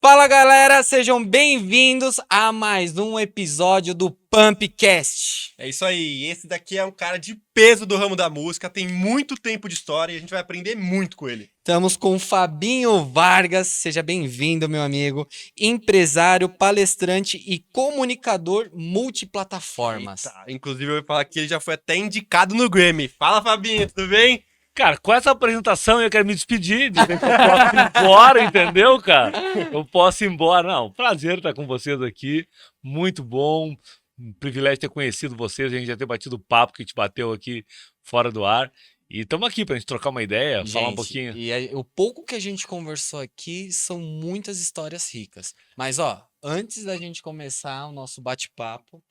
Fala galera, sejam bem-vindos a mais um episódio do Pumpcast. É isso aí, esse daqui é um cara de peso do ramo da música, tem muito tempo de história e a gente vai aprender muito com ele. Estamos com o Fabinho Vargas, seja bem-vindo, meu amigo, empresário, palestrante e comunicador multiplataformas. Eita, inclusive eu vou falar que ele já foi até indicado no Grammy. Fala, Fabinho, tudo bem? Cara, com essa apresentação eu quero me despedir, dizer que eu posso ir embora, entendeu, cara? Eu posso ir embora. Não, prazer estar com vocês aqui, muito bom, um privilégio ter conhecido vocês, a gente já ter batido o papo que a gente bateu aqui fora do ar. E estamos aqui pra gente trocar uma ideia, falar um pouquinho. E o pouco que a gente conversou aqui são muitas histórias ricas. Mas ó, antes da gente começar o nosso bate-papo,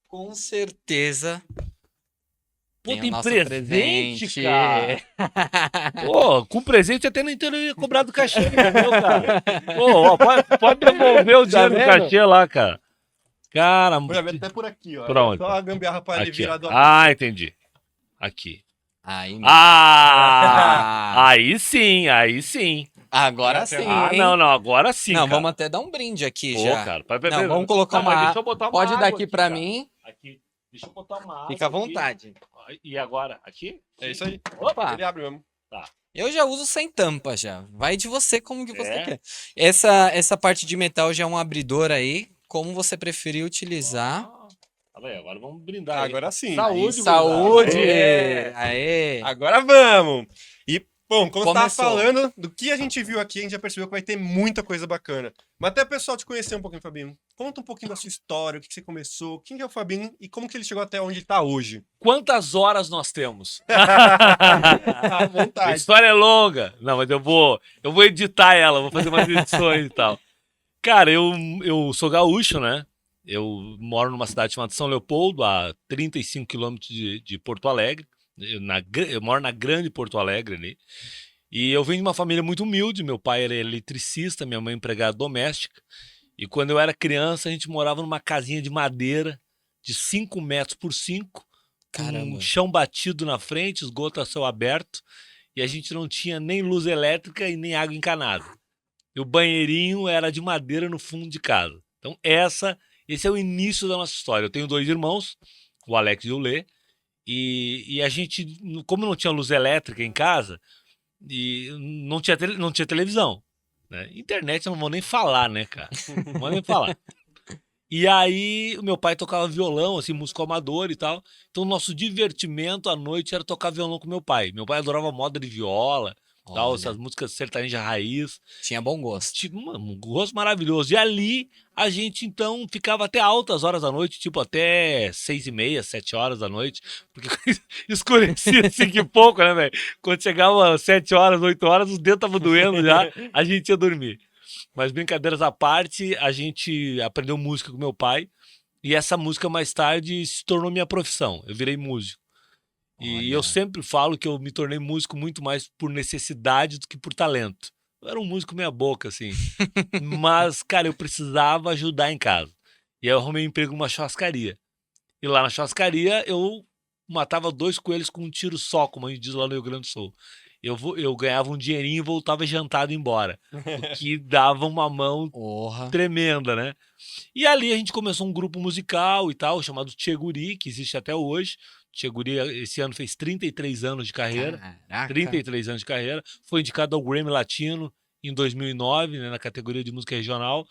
com certeza Pô, tem o tem nosso presente, cara. Pô, com presente até não teria cobrado cachê, entendeu, cara? Pô, ó, pode devolver o dinheiro do cachê lá, cara. Cara, Já vem até por aqui, ó. Pra onde? Só a gambiarra pra ele aqui, virar ó. do Ah, entendi. Aqui. Aí, Aí sim, aí sim. agora sim, Ah, hein? não, agora sim, Não, cara. vamos até dar um brinde aqui Pô, já. cara. Não, vamos colocar mas uma deixa eu botar uma Pode dar água aqui aqui, pra cara. mim. Aqui. Deixa eu botar uma água Fica à aqui. vontade. E agora? Aqui? É isso aí. Opa, Ele abre mesmo. eu já uso sem tampa já. Vai de você como que você É? quer. Essa parte de metal já é um abridor aí, como você preferir utilizar. Tá bem, agora vamos brindar. aí. Agora sim. Saúde, Saúde! gurizada. É. Aê! Agora vamos! E, bom, como você tava Começou. falando, do que a gente viu aqui, a gente já percebeu que vai ter muita coisa bacana. Mas até o pessoal te conhecer um pouquinho, Fabinho. Conta um pouquinho da sua história, o que você começou, quem que é o Fabinho e como que ele chegou até onde ele tá hoje. Quantas horas nós temos? À A vontade. história é longa. Não, mas eu vou editar ela, vou fazer umas edições e tal. Cara, eu sou gaúcho, né? Eu moro numa cidade chamada São Leopoldo, a 35 quilômetros de Porto Alegre. Eu moro na grande Porto Alegre ali. E eu venho de uma família muito humilde. Meu pai era eletricista, minha mãe empregada doméstica. E quando eu era criança, a gente morava numa casinha de madeira de 5 metros por 5, com Caramba. um chão batido na frente, esgoto a céu aberto. E a gente não tinha nem luz elétrica e nem água encanada. E o banheirinho era de madeira no fundo de casa. Então esse é o início da nossa história. Eu tenho 2 irmãos, o Alex e o Lê. E a gente, como não tinha luz elétrica em casa, e não tinha televisão, né? Internet eu não vou nem falar, né, cara? Não vou nem falar. E aí o meu pai tocava violão, assim, músico amador e tal. Então o nosso divertimento à noite era tocar violão com meu pai. Meu pai adorava moda de viola, tal, Olha, essas músicas sertaneja raiz. tinha bom gosto. Tipo, um gosto maravilhoso. E ali a gente então ficava até altas horas da noite, tipo até 6h30, 7 horas da noite, porque escurecia assim que pouco, né, velho? Quando chegava 7 horas, 8 horas, os dedos estavam doendo já, a gente ia dormir. Mas brincadeiras à parte, a gente aprendeu música com meu pai e essa música mais tarde se tornou minha profissão. Eu virei músico. E Olha. eu sempre falo que eu me tornei músico muito mais por necessidade do que por talento. Eu era um músico meia boca, assim. Mas, cara, eu precisava ajudar em casa. E aí eu arrumei um emprego numa churrascaria. E lá na churrascaria eu matava 2 coelhos com um tiro só, como a gente diz lá no Rio Grande do Sul. Eu ganhava um dinheirinho e voltava jantado embora. O que dava uma mão Porra. tremenda, né? E ali a gente começou um grupo musical e tal, chamado Tcheguri, que existe até hoje. Tcheguri esse ano fez 33 anos de carreira. Caraca. 33 anos de carreira. Foi indicado ao Grammy Latino em 2009, né, na categoria de música regional.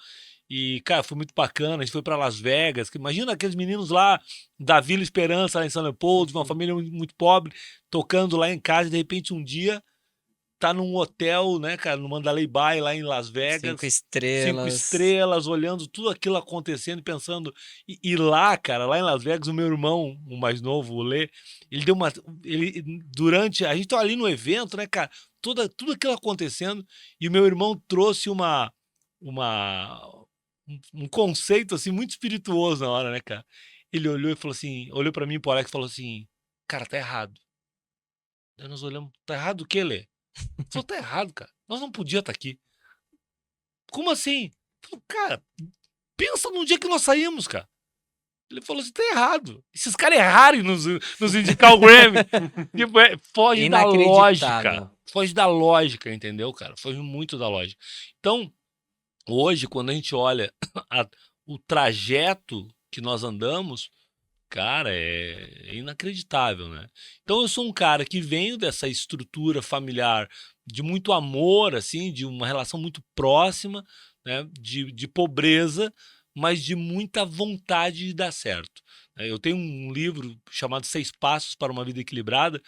E, cara, foi muito bacana. A gente foi para Las Vegas. Imagina aqueles meninos lá da Vila Esperança, lá em São Leopoldo, de uma família muito pobre, tocando lá em casa. E, de repente, um dia, tá num hotel, né, cara, no Mandalay Bay, lá em Las Vegas. 5 estrelas. 5 estrelas, olhando tudo aquilo acontecendo e pensando. E lá, cara, lá em Las Vegas, o meu irmão, o mais novo, o Lê, ele deu uma. Durante. A gente tava ali no evento, né, cara? Tudo aquilo acontecendo. E o meu irmão trouxe um conceito, assim, muito espirituoso na hora, né, cara? Ele olhou e falou assim: olhou pra mim e pro Alex e falou assim: cara, tá errado. Daí nós olhamos: tá errado o quê, Lê? Ele falou: tá errado, cara. Nós não podíamos estar aqui. Como assim? Falei, cara, pensa no dia que nós saímos, cara. Ele falou assim, tá errado. Esses caras erraram em nos indicar o Grammy. Tipo, foge da lógica. Inacreditável. Foge da lógica, entendeu, cara? Foge muito da lógica. Então, Hoje, quando a gente olha a- o trajeto que nós andamos, cara, é inacreditável, né? Então eu sou um cara que venho dessa estrutura familiar de muito amor, assim, de uma relação muito próxima, né? De pobreza, mas de muita vontade de dar certo. Eu tenho um livro chamado Seis Passos para uma Vida Equilibrada,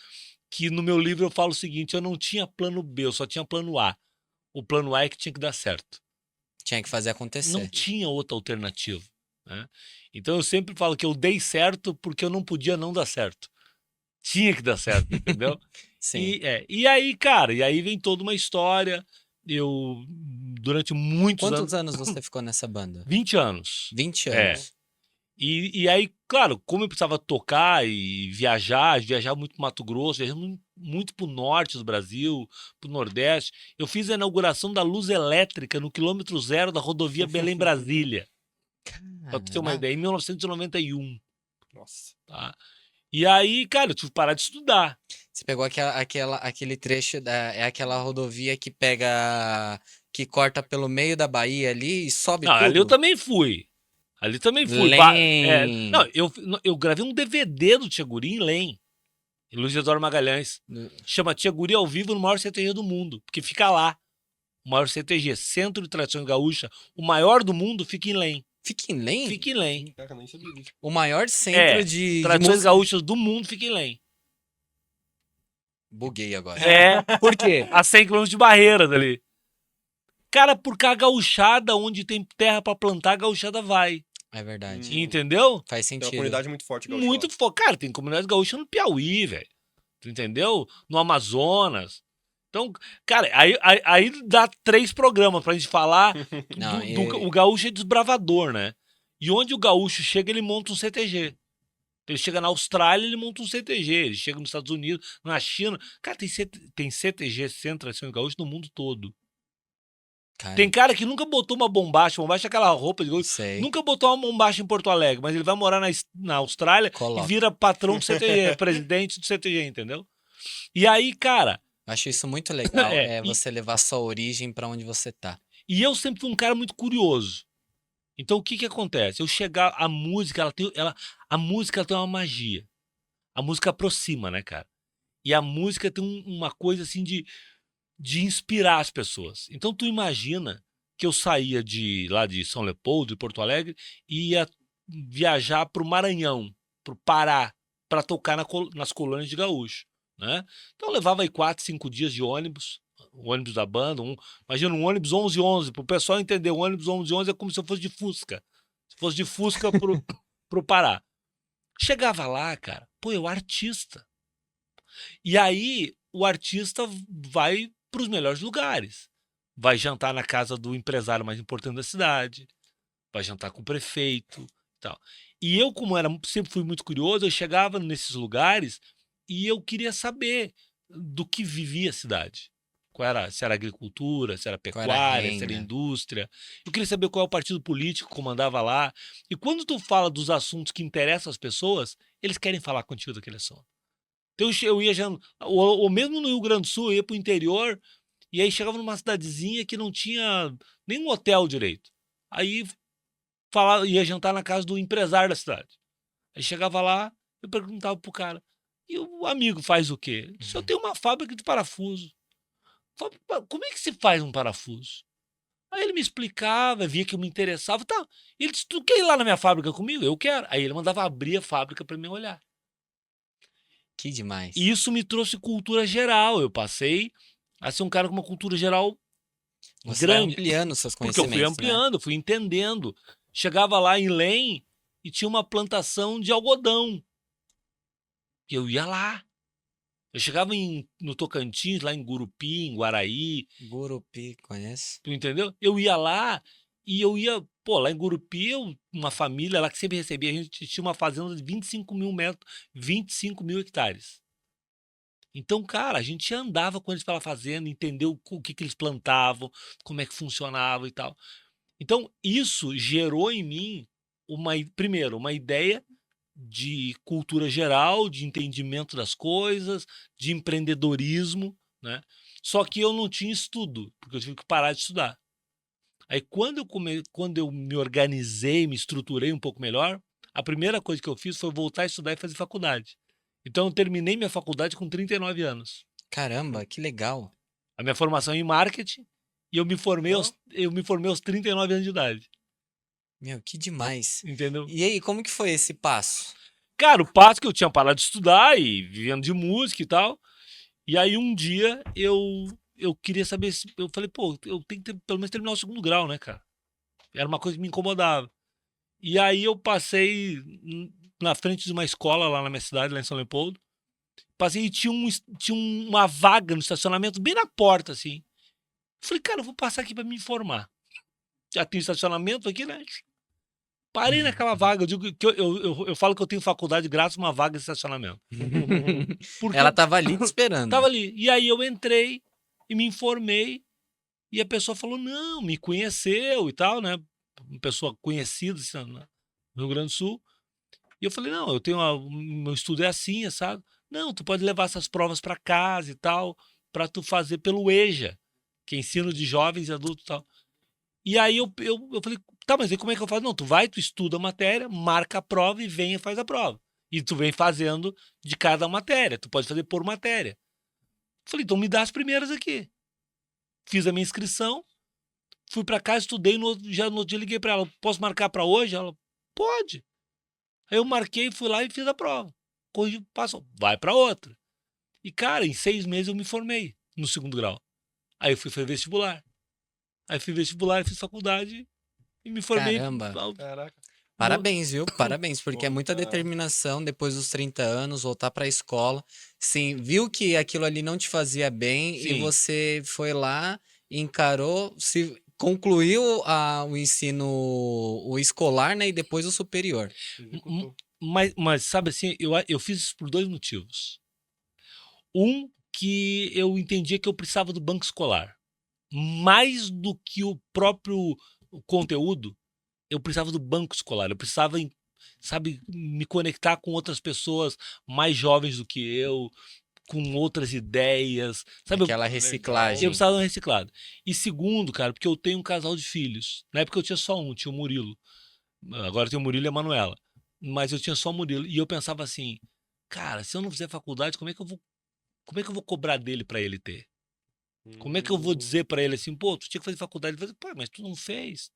que no meu livro eu falo o seguinte: eu não tinha plano B, eu só tinha plano A. O plano A é que tinha que dar certo. Tinha que fazer Não acontecer. tinha outra alternativa, né? Então eu sempre falo que eu dei certo porque eu não podia não dar certo. Tinha que dar certo, entendeu? Sim. E aí, cara, e aí vem toda uma história. Eu, durante muitos anos, Quantos anos você ficou nessa banda? 20 anos. 20 É. anos. E aí, claro, como eu precisava tocar e viajar muito pro Mato Grosso, viajar muito pro norte do Brasil, pro Nordeste, eu fiz a inauguração da luz elétrica no quilômetro zero da rodovia Belém-Brasília. Pra tu ter uma Caraca. ideia, em 1991, Nossa. tá? E aí, cara, eu tive que parar de estudar. Você pegou aquele trecho é aquela rodovia que pega, que corta pelo meio da Bahia ali e sobe Não, ali eu tudo? também fui. Ali também fui. Não, Lem. eu gravei um DVD do Tia Guri em Lem, em Luiz Eduardo Magalhães. Chama Tia Guri ao vivo no maior CTG do mundo, porque fica lá. O maior CTG, Centro de Tradição Gaúcha, o maior do mundo, fica em Lem. Fica em Lem? Fica em Lem. Caraca, nem sabia disso. O maior centro de Tradições música. gaúchas do mundo fica em Lem. Buguei agora. É, Por quê? a 100 quilômetros de Barreiras ali. Cara, porque a gauchada, onde tem terra pra plantar, a gauchada vai. É verdade. Entendeu? Faz Tem uma sentido. comunidade muito forte, gaúcha Muito lá. focado. Cara, tem comunidade gaúcha no Piauí, velho. Tu entendeu? No Amazonas. Então, cara, aí dá 3 programas pra gente falar Não, o gaúcho é desbravador, né? E onde o gaúcho chega, ele monta um CTG. Ele chega na Austrália, ele monta um CTG. Ele chega nos Estados Unidos, na China. Cara, tem CTG, Centro de Tradição Gaúcha, no mundo todo. cara, Tem cara que nunca botou uma bombacha é aquela roupa de gaúcho, sei. nunca botou uma bombacha em Porto Alegre, mas ele vai morar na Austrália Coloca. e vira patrão do CTG, presidente do CTG, entendeu? E aí, cara, Acho isso muito legal, É, você levar sua origem pra onde você tá. e eu sempre fui um cara muito curioso. Então o que que acontece? Eu chegar, a música, a música ela tem uma magia. A música aproxima, né, cara? E a música tem uma coisa assim de inspirar as pessoas. Então tu imagina que eu saía lá de São Leopoldo, de Porto Alegre, e ia viajar para o Maranhão, para o Pará, para tocar nas colônias de gaúcho, né? Então eu levava aí 4, 5 dias de ônibus, o ônibus da banda, imagina um ônibus 1111, para o pessoal entender, o ônibus 1111 é como se eu fosse de Fusca, se fosse de Fusca pro Pará. Chegava lá, cara, pô, eu artista. E aí o artista vai para os melhores lugares. Vai jantar na casa do empresário mais importante da cidade, vai jantar com o prefeito e tal. E eu, como sempre fui muito curioso, eu chegava nesses lugares e eu queria saber do que vivia a cidade. Se era agricultura, se era Qual era a pecuária, se era renda? indústria. Eu queria saber qual é o partido político que comandava lá. E quando tu fala dos assuntos que interessam as pessoas, eles querem falar contigo daquele assunto. Então eu ia já, ou mesmo no Rio Grande do Sul, eu ia pro interior, e aí chegava numa cidadezinha que não tinha nenhum hotel direito. Aí ia jantar na casa do empresário da cidade. Aí chegava lá, eu perguntava pro cara, e o amigo faz o quê? Ele disse, eu tenho uma fábrica de parafuso. Como é que se faz um parafuso? Aí ele me explicava, via que eu me interessava, tá. Ele disse, tu quer ir lá na minha fábrica comigo? Eu quero. Aí ele mandava abrir a fábrica para me olhar. Que demais. E isso me trouxe cultura geral. Eu passei a ser um cara com uma cultura geral Você vai grande. ampliando seus Porque eu conhecimentos, fui ampliando, fui entendendo. Chegava lá em Lem e tinha uma plantação de algodão. E eu ia lá. Eu chegava no Tocantins, lá em Gurupi, em Guaraí, né? Gurupi, conhece? tu entendeu? Eu ia lá e eu ia, pô, lá em Gurupi, uma família lá que sempre recebia, a gente tinha uma fazenda de 25 mil metros, 25 mil hectares. Então, cara, a gente andava com eles pela fazenda, entendeu o que eles plantavam, como é que funcionava e tal. Então, isso gerou em mim, primeiro, uma ideia de cultura geral, de entendimento das coisas, de empreendedorismo, né? Só que eu não tinha estudo, porque eu tive que parar de estudar. Aí quando eu me organizei, me estruturei um pouco melhor, a primeira coisa que eu fiz foi voltar a estudar e fazer faculdade. Então eu terminei minha faculdade com 39 anos. Caramba, que legal. A minha formação é em marketing e eu me formei aos 39 anos de idade, Meu, que demais. entendeu? E aí, como que foi esse passo? Cara, o passo que eu tinha parado de estudar e vivendo de música e tal. E aí um dia eu queria saber se eu falei, pô, eu tenho que pelo menos terminar o segundo grau, né, cara? Era uma coisa que me incomodava. E aí eu passei na frente de uma escola lá na minha cidade, lá em São Leopoldo. Passei e tinha uma vaga no estacionamento bem na porta, assim. Falei, cara, eu vou passar aqui pra me informar. Já tem estacionamento aqui, né? Parei naquela vaga. Eu digo que eu falo que eu tenho faculdade graças a uma vaga de estacionamento. Porque Ela eu tava ali te esperando. tava ali. E aí eu entrei e me informei. E a pessoa falou, não, me conheceu e tal, né? Uma pessoa conhecida assim, no Rio Grande do Sul. E eu falei, não, meu estudo é assim, sabe? Não, tu pode levar essas provas para casa e tal, para tu fazer pelo EJA, que é ensino de jovens e adultos e tal. E aí eu falei, tá, mas aí como é que eu faço? Não, tu vai, tu estuda a matéria, marca a prova e vem e faz a prova. E tu vem fazendo de cada matéria, tu pode fazer por matéria. Eu falei, então me dá as primeiras aqui. Fiz a minha inscrição, fui para casa, estudei, já no outro dia liguei para ela, posso marcar para hoje? Ela, pode. Aí eu marquei, fui lá e fiz a prova. Corrigi, passou, vai para outra. E, cara, em 6 meses eu me formei no segundo grau. Aí eu fui fazer vestibular. Aí fiz vestibular, fiz faculdade e me formei. Caramba. Caraca. Parabéns, viu? Parabéns, porque é Pô, muita cara. determinação depois dos 30 anos, voltar pra escola. Sim, viu que aquilo ali não te fazia bem e Sim. você foi lá, encarou, se concluiu o ensino o escolar, né, e depois o superior. Executou. Mas sabe assim, eu fiz isso por 2 motivos. Um, que eu entendia que eu precisava do banco escolar. Mais do que o próprio conteúdo, eu precisava do banco escolar. Eu precisava, sabe, me conectar com outras pessoas mais jovens do que eu, com outras ideias. Sabe, Aquela eu reciclagem. precisava de um reciclado. E segundo, cara, porque eu tenho um casal de filhos. Na época eu tinha só um, tinha o Murilo. Agora eu tenho o Murilo e a Manuela. Mas eu tinha só o Murilo. E eu pensava assim, cara, se eu não fizer faculdade, como é que eu vou cobrar dele para ele ter? Como é que eu vou dizer para ele assim, pô, tu tinha que fazer faculdade? Ele falou, pô, mas tu não fez.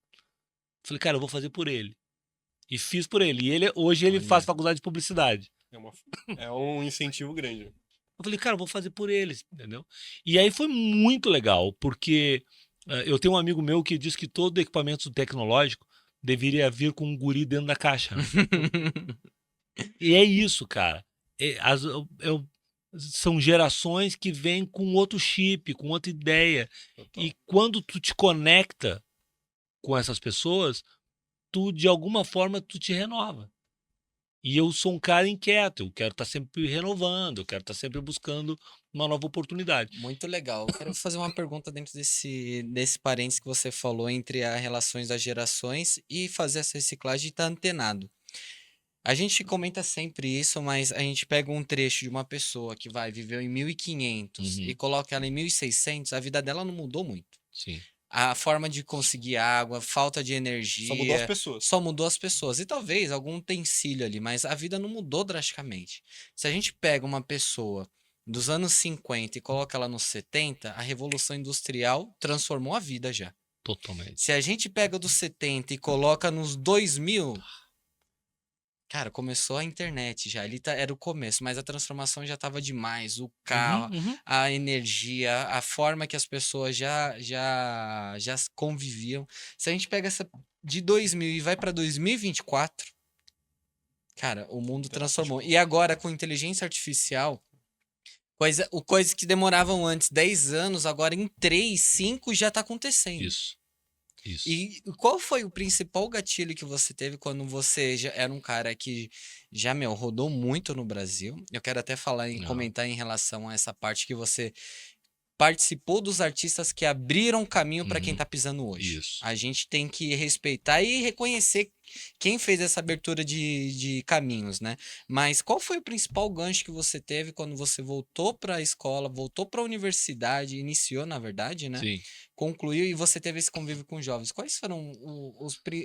Falei, cara, eu vou fazer por ele. E fiz por ele. E hoje ele faz Olha. faculdade de publicidade. É um incentivo grande. Eu falei, cara, eu vou fazer por eles, entendeu? E aí foi muito legal, porque eu tenho um amigo meu que diz que todo equipamento tecnológico deveria vir com um guri dentro da caixa, né? E é isso, cara. São gerações que vêm com outro chip, com outra ideia. Total. E quando tu te conecta com essas pessoas, tu, de alguma forma, tu te renova. E eu sou um cara inquieto, eu quero estar sempre renovando, eu quero estar sempre buscando uma nova oportunidade. Muito legal. Eu quero fazer uma pergunta dentro desse parênteses que você falou entre as relações das gerações e fazer essa reciclagem e estar antenado. A gente comenta sempre isso, mas a gente pega um trecho de uma pessoa que viveu em 1500 Uhum. e coloca ela em 1600, a vida dela não mudou muito. Sim. A forma de conseguir água, falta de Só mudou as energia, pessoas. só mudou as pessoas. E talvez algum utensílio ali, mas a vida não mudou drasticamente. Se a gente pega uma pessoa dos anos 50 e coloca ela nos 70, a Revolução Industrial transformou a vida já. Totalmente. Se a gente pega dos 70 e coloca nos 2000, cara, começou a internet já. Ali era o começo, mas a transformação já estava demais. O carro, Uhum. a energia, a forma que as pessoas já conviviam. Se a gente pega essa de 2000 e vai para 2024, cara, o mundo transformou. E agora com inteligência artificial, coisas que demoravam antes 10 anos, agora em 3, 5 já está acontecendo. Isso. Isso. E qual foi o principal gatilho que você teve quando você já era um cara que já, rodou muito no Brasil? Eu quero até Aham. comentar em relação a essa parte que você participou dos artistas que abriram caminho para quem Uhum. tá pisando hoje. Isso. A gente tem que respeitar e reconhecer quem fez essa abertura de caminhos, né? Mas qual foi o principal gancho que você teve quando você voltou para a escola, voltou para a universidade, iniciou, na verdade, né? Sim. Concluiu e você teve esse convívio com jovens. Quais foram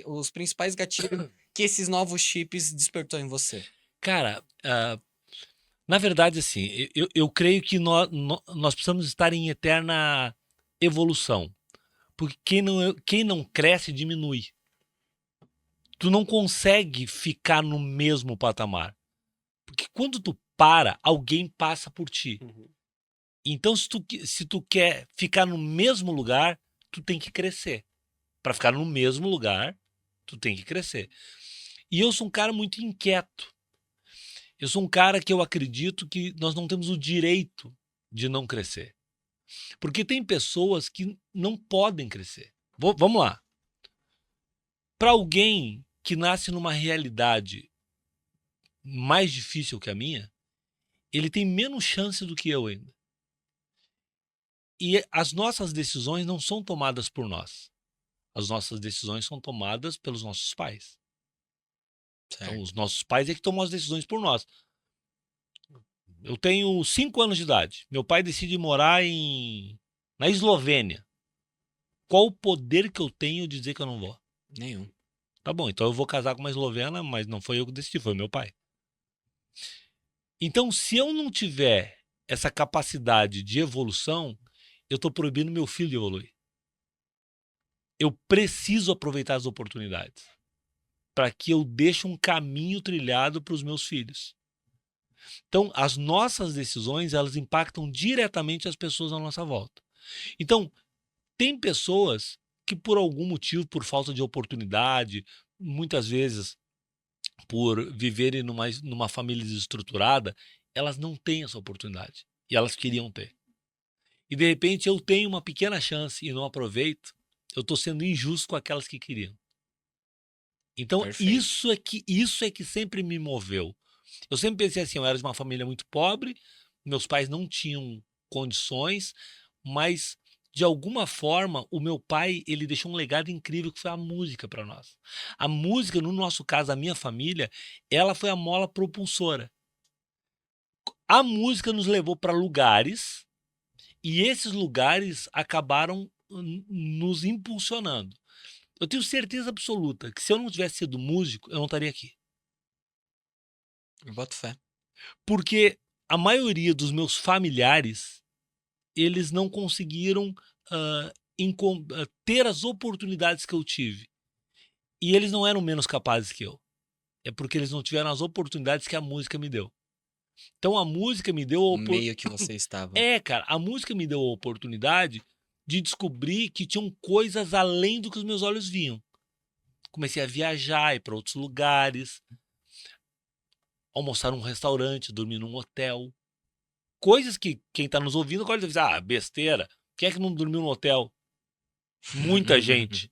os principais gatilhos que esses novos chips despertou em você? Cara, na verdade, assim, eu creio que nós precisamos estar em eterna evolução. Porque quem não cresce, diminui. Tu não consegue ficar no mesmo patamar. Porque quando tu para, alguém passa por ti. Uhum. Então, se tu quer ficar no mesmo lugar, tu tem que crescer. Para ficar no mesmo lugar, tu tem que crescer. E eu sou um cara muito inquieto. Eu sou um cara que eu acredito que nós não temos o direito de não crescer. Porque tem pessoas que não podem crescer. Vamos lá. Para alguém que nasce numa realidade mais difícil que a minha, ele tem menos chance do que eu ainda. E as nossas decisões não são tomadas por nós. As nossas decisões são tomadas pelos nossos pais. Então, os nossos pais é que tomam as decisões por nós. Eu tenho 5 anos de idade. Meu pai decide morar na Eslovênia. Qual o poder que eu tenho de dizer que eu não vou? Nenhum. Tá bom, então eu vou casar com uma eslovena, mas não foi eu que decidi, foi meu pai. Então, se eu não tiver essa capacidade de evolução, eu estou proibindo meu filho de evoluir. Eu preciso aproveitar as oportunidades para que eu deixe um caminho trilhado para os meus filhos. Então, as nossas decisões, elas impactam diretamente as pessoas à nossa volta. Então, tem pessoas que por algum motivo, por falta de oportunidade, muitas vezes por viverem numa família desestruturada, elas não têm essa oportunidade. E elas queriam ter. E de repente eu tenho uma pequena chance e não aproveito, eu estou sendo injusto com aquelas que queriam. Então, Perfeito. isso é que sempre me moveu. Eu sempre pensei assim, eu era de uma família muito pobre, meus pais não tinham condições, mas de alguma forma o meu pai, ele deixou um legado incrível que foi a música para nós. A música, no nosso caso, a minha família, ela foi a mola propulsora. A música nos levou para lugares e esses lugares acabaram nos impulsionando. Eu tenho certeza absoluta que se eu não tivesse sido músico, eu não estaria aqui. Eu boto fé. Porque a maioria dos meus familiares, eles não conseguiram ter as oportunidades que eu tive. E eles não eram menos capazes que eu. É porque eles não tiveram as oportunidades que a música me deu. Então a música me deu a O oportunidade. meio que você estava. Cara, a música me deu a oportunidade de descobrir que tinham coisas além do que os meus olhos viam. Comecei a viajar, ir para outros lugares, almoçar num restaurante, dormir num hotel. Coisas que quem está nos ouvindo agora deve dizer, besteira. Quem é que não dormiu no hotel? Muita gente.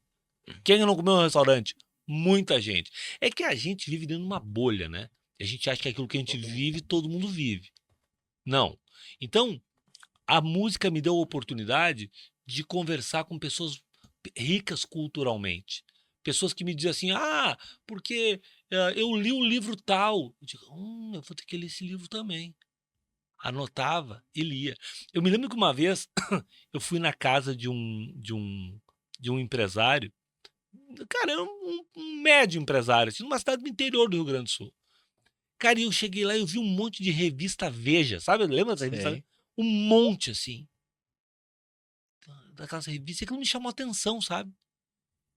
Quem é que não comeu no restaurante? Muita gente. É que a gente vive dentro de uma bolha, né? A gente acha que aquilo que a gente vive, todo mundo vive. Não. Então, a música me deu a oportunidade de conversar com pessoas ricas culturalmente. Pessoas que me dizem assim, porque eu li um livro tal. Eu digo, eu vou ter que ler esse livro também. Anotava e lia. Eu me lembro que uma vez eu fui na casa de um empresário. Cara, era um médio empresário, assim, numa cidade do interior do Rio Grande do Sul. Cara, e eu cheguei lá e eu vi um monte de revista Veja, sabe? Lembra dessa revista? Sei. Um monte, assim. Daquelas revistas, aquilo me chamou a atenção, sabe?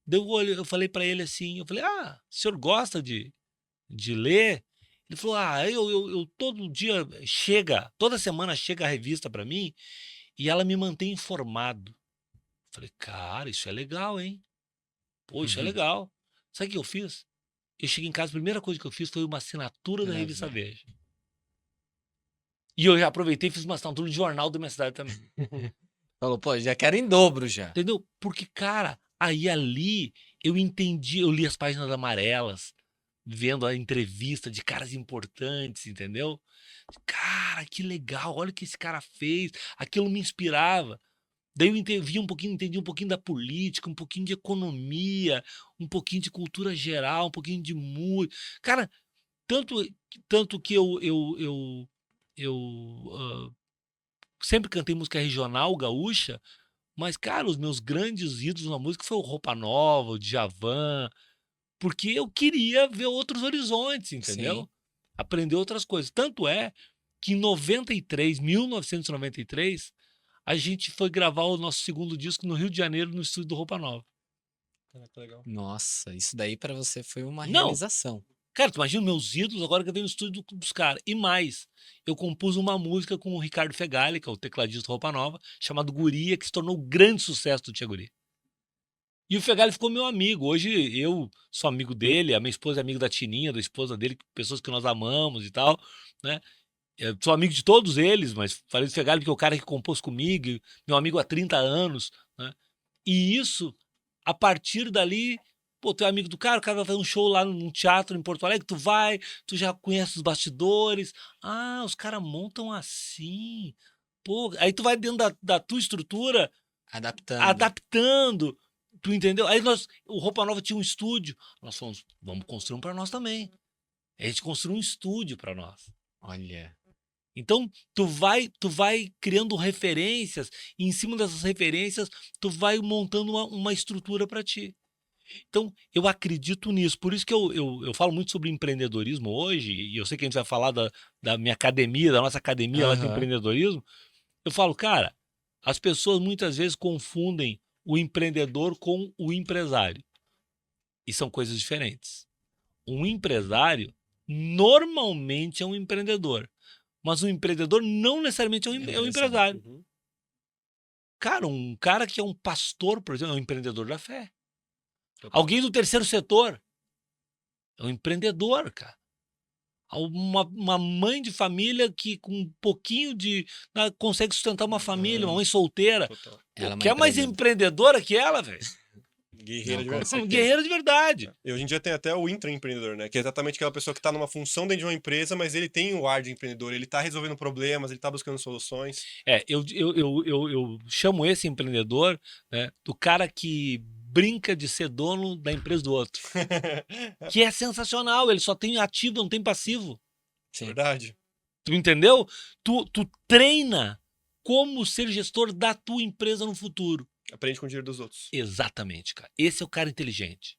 Daí eu falei pra ele assim, eu falei, o senhor gosta de ler? Ele falou, eu todo dia toda semana chega a revista pra mim e ela me mantém informado. Eu falei, cara, isso é legal, hein? Pô, isso é legal. Sabe o que eu fiz? Eu cheguei em casa, a primeira coisa que eu fiz foi uma assinatura da revista Veja. E eu já aproveitei e fiz uma assinatura de jornal da minha cidade também. Falou, pô, já quero em dobro já. Entendeu? Porque, cara, aí ali eu entendi, eu li as páginas amarelas vendo a entrevista de caras importantes, entendeu? Cara, que legal, olha o que esse cara fez. Aquilo me inspirava. Daí eu entendi um pouquinho da política, um pouquinho de economia, um pouquinho de cultura geral, um pouquinho de música. Cara, tanto, tanto que eu sempre cantei música regional, gaúcha, mas, cara, os meus grandes ídolos na música foi o Roupa Nova, o Djavan, porque eu queria ver outros horizontes, entendeu? Sim. Aprender outras coisas. Tanto é que em 1993, a gente foi gravar o nosso segundo disco no Rio de Janeiro, no estúdio do Roupa Nova. Caraca, legal. Nossa, isso daí pra você foi uma Não, realização. cara, tu imagina meus ídolos agora que eu venho no estúdio dos caras. E mais, eu compus uma música com o Ricardo Fegali, que é o tecladista do Roupa Nova, chamado Guria, que se tornou um grande sucesso do Tia Guri. E o Fegali ficou meu amigo. Hoje eu sou amigo dele, a minha esposa é amiga da Tininha, da esposa dele, pessoas que nós amamos e tal, né? Eu sou amigo de todos eles, mas falei do Fegali porque é o cara que compôs comigo, meu amigo há 30 anos, né? E isso, a partir dali, pô, tu é amigo do cara, o cara vai fazer um show lá num teatro em Porto Alegre, tu vai, tu já conhece os bastidores, ah, os caras montam assim, pô, aí tu vai dentro da tua estrutura, Adaptando. adaptando, tu entendeu? Aí o Roupa Nova tinha um estúdio, nós fomos, vamos construir um pra nós também. A gente construiu um estúdio pra nós. Olha. Então, tu vai criando referências, e em cima dessas referências, tu vai montando uma estrutura para ti. Então, eu acredito nisso. Por isso que eu falo muito sobre empreendedorismo hoje, e eu sei que a gente vai falar da minha academia, da nossa academia lá de Aham. empreendedorismo. Eu falo, cara, as pessoas muitas vezes confundem o empreendedor com o empresário. E são coisas diferentes. Um empresário normalmente é um empreendedor. Mas um empreendedor não necessariamente é um Exato. empresário. Uhum. Cara, um cara que é um pastor, por exemplo, é um empreendedor da fé. Total. Alguém do terceiro setor é um empreendedor, cara. Uma mãe de família que com um pouquinho consegue sustentar uma família, uma mãe solteira. Total. Ela é uma Quer mais empreendedora. empreendedora que ela, velho? Guerreira Não, de com verdade. certeza. Guerreira de verdade. E hoje em dia tem até o intraempreendedor, né? Que é exatamente aquela pessoa que tá numa função dentro de uma empresa, mas ele tem o ar de empreendedor, ele tá resolvendo problemas, ele tá buscando soluções. Eu chamo esse empreendedor, né, do cara que brinca de ser dono da empresa do outro. Que é sensacional, ele só tem ativo, não tem passivo. Sim. Verdade. Tu entendeu? Tu treina como ser gestor da tua empresa no futuro. Aprende com o dinheiro dos outros. Exatamente, cara. Esse é o cara inteligente.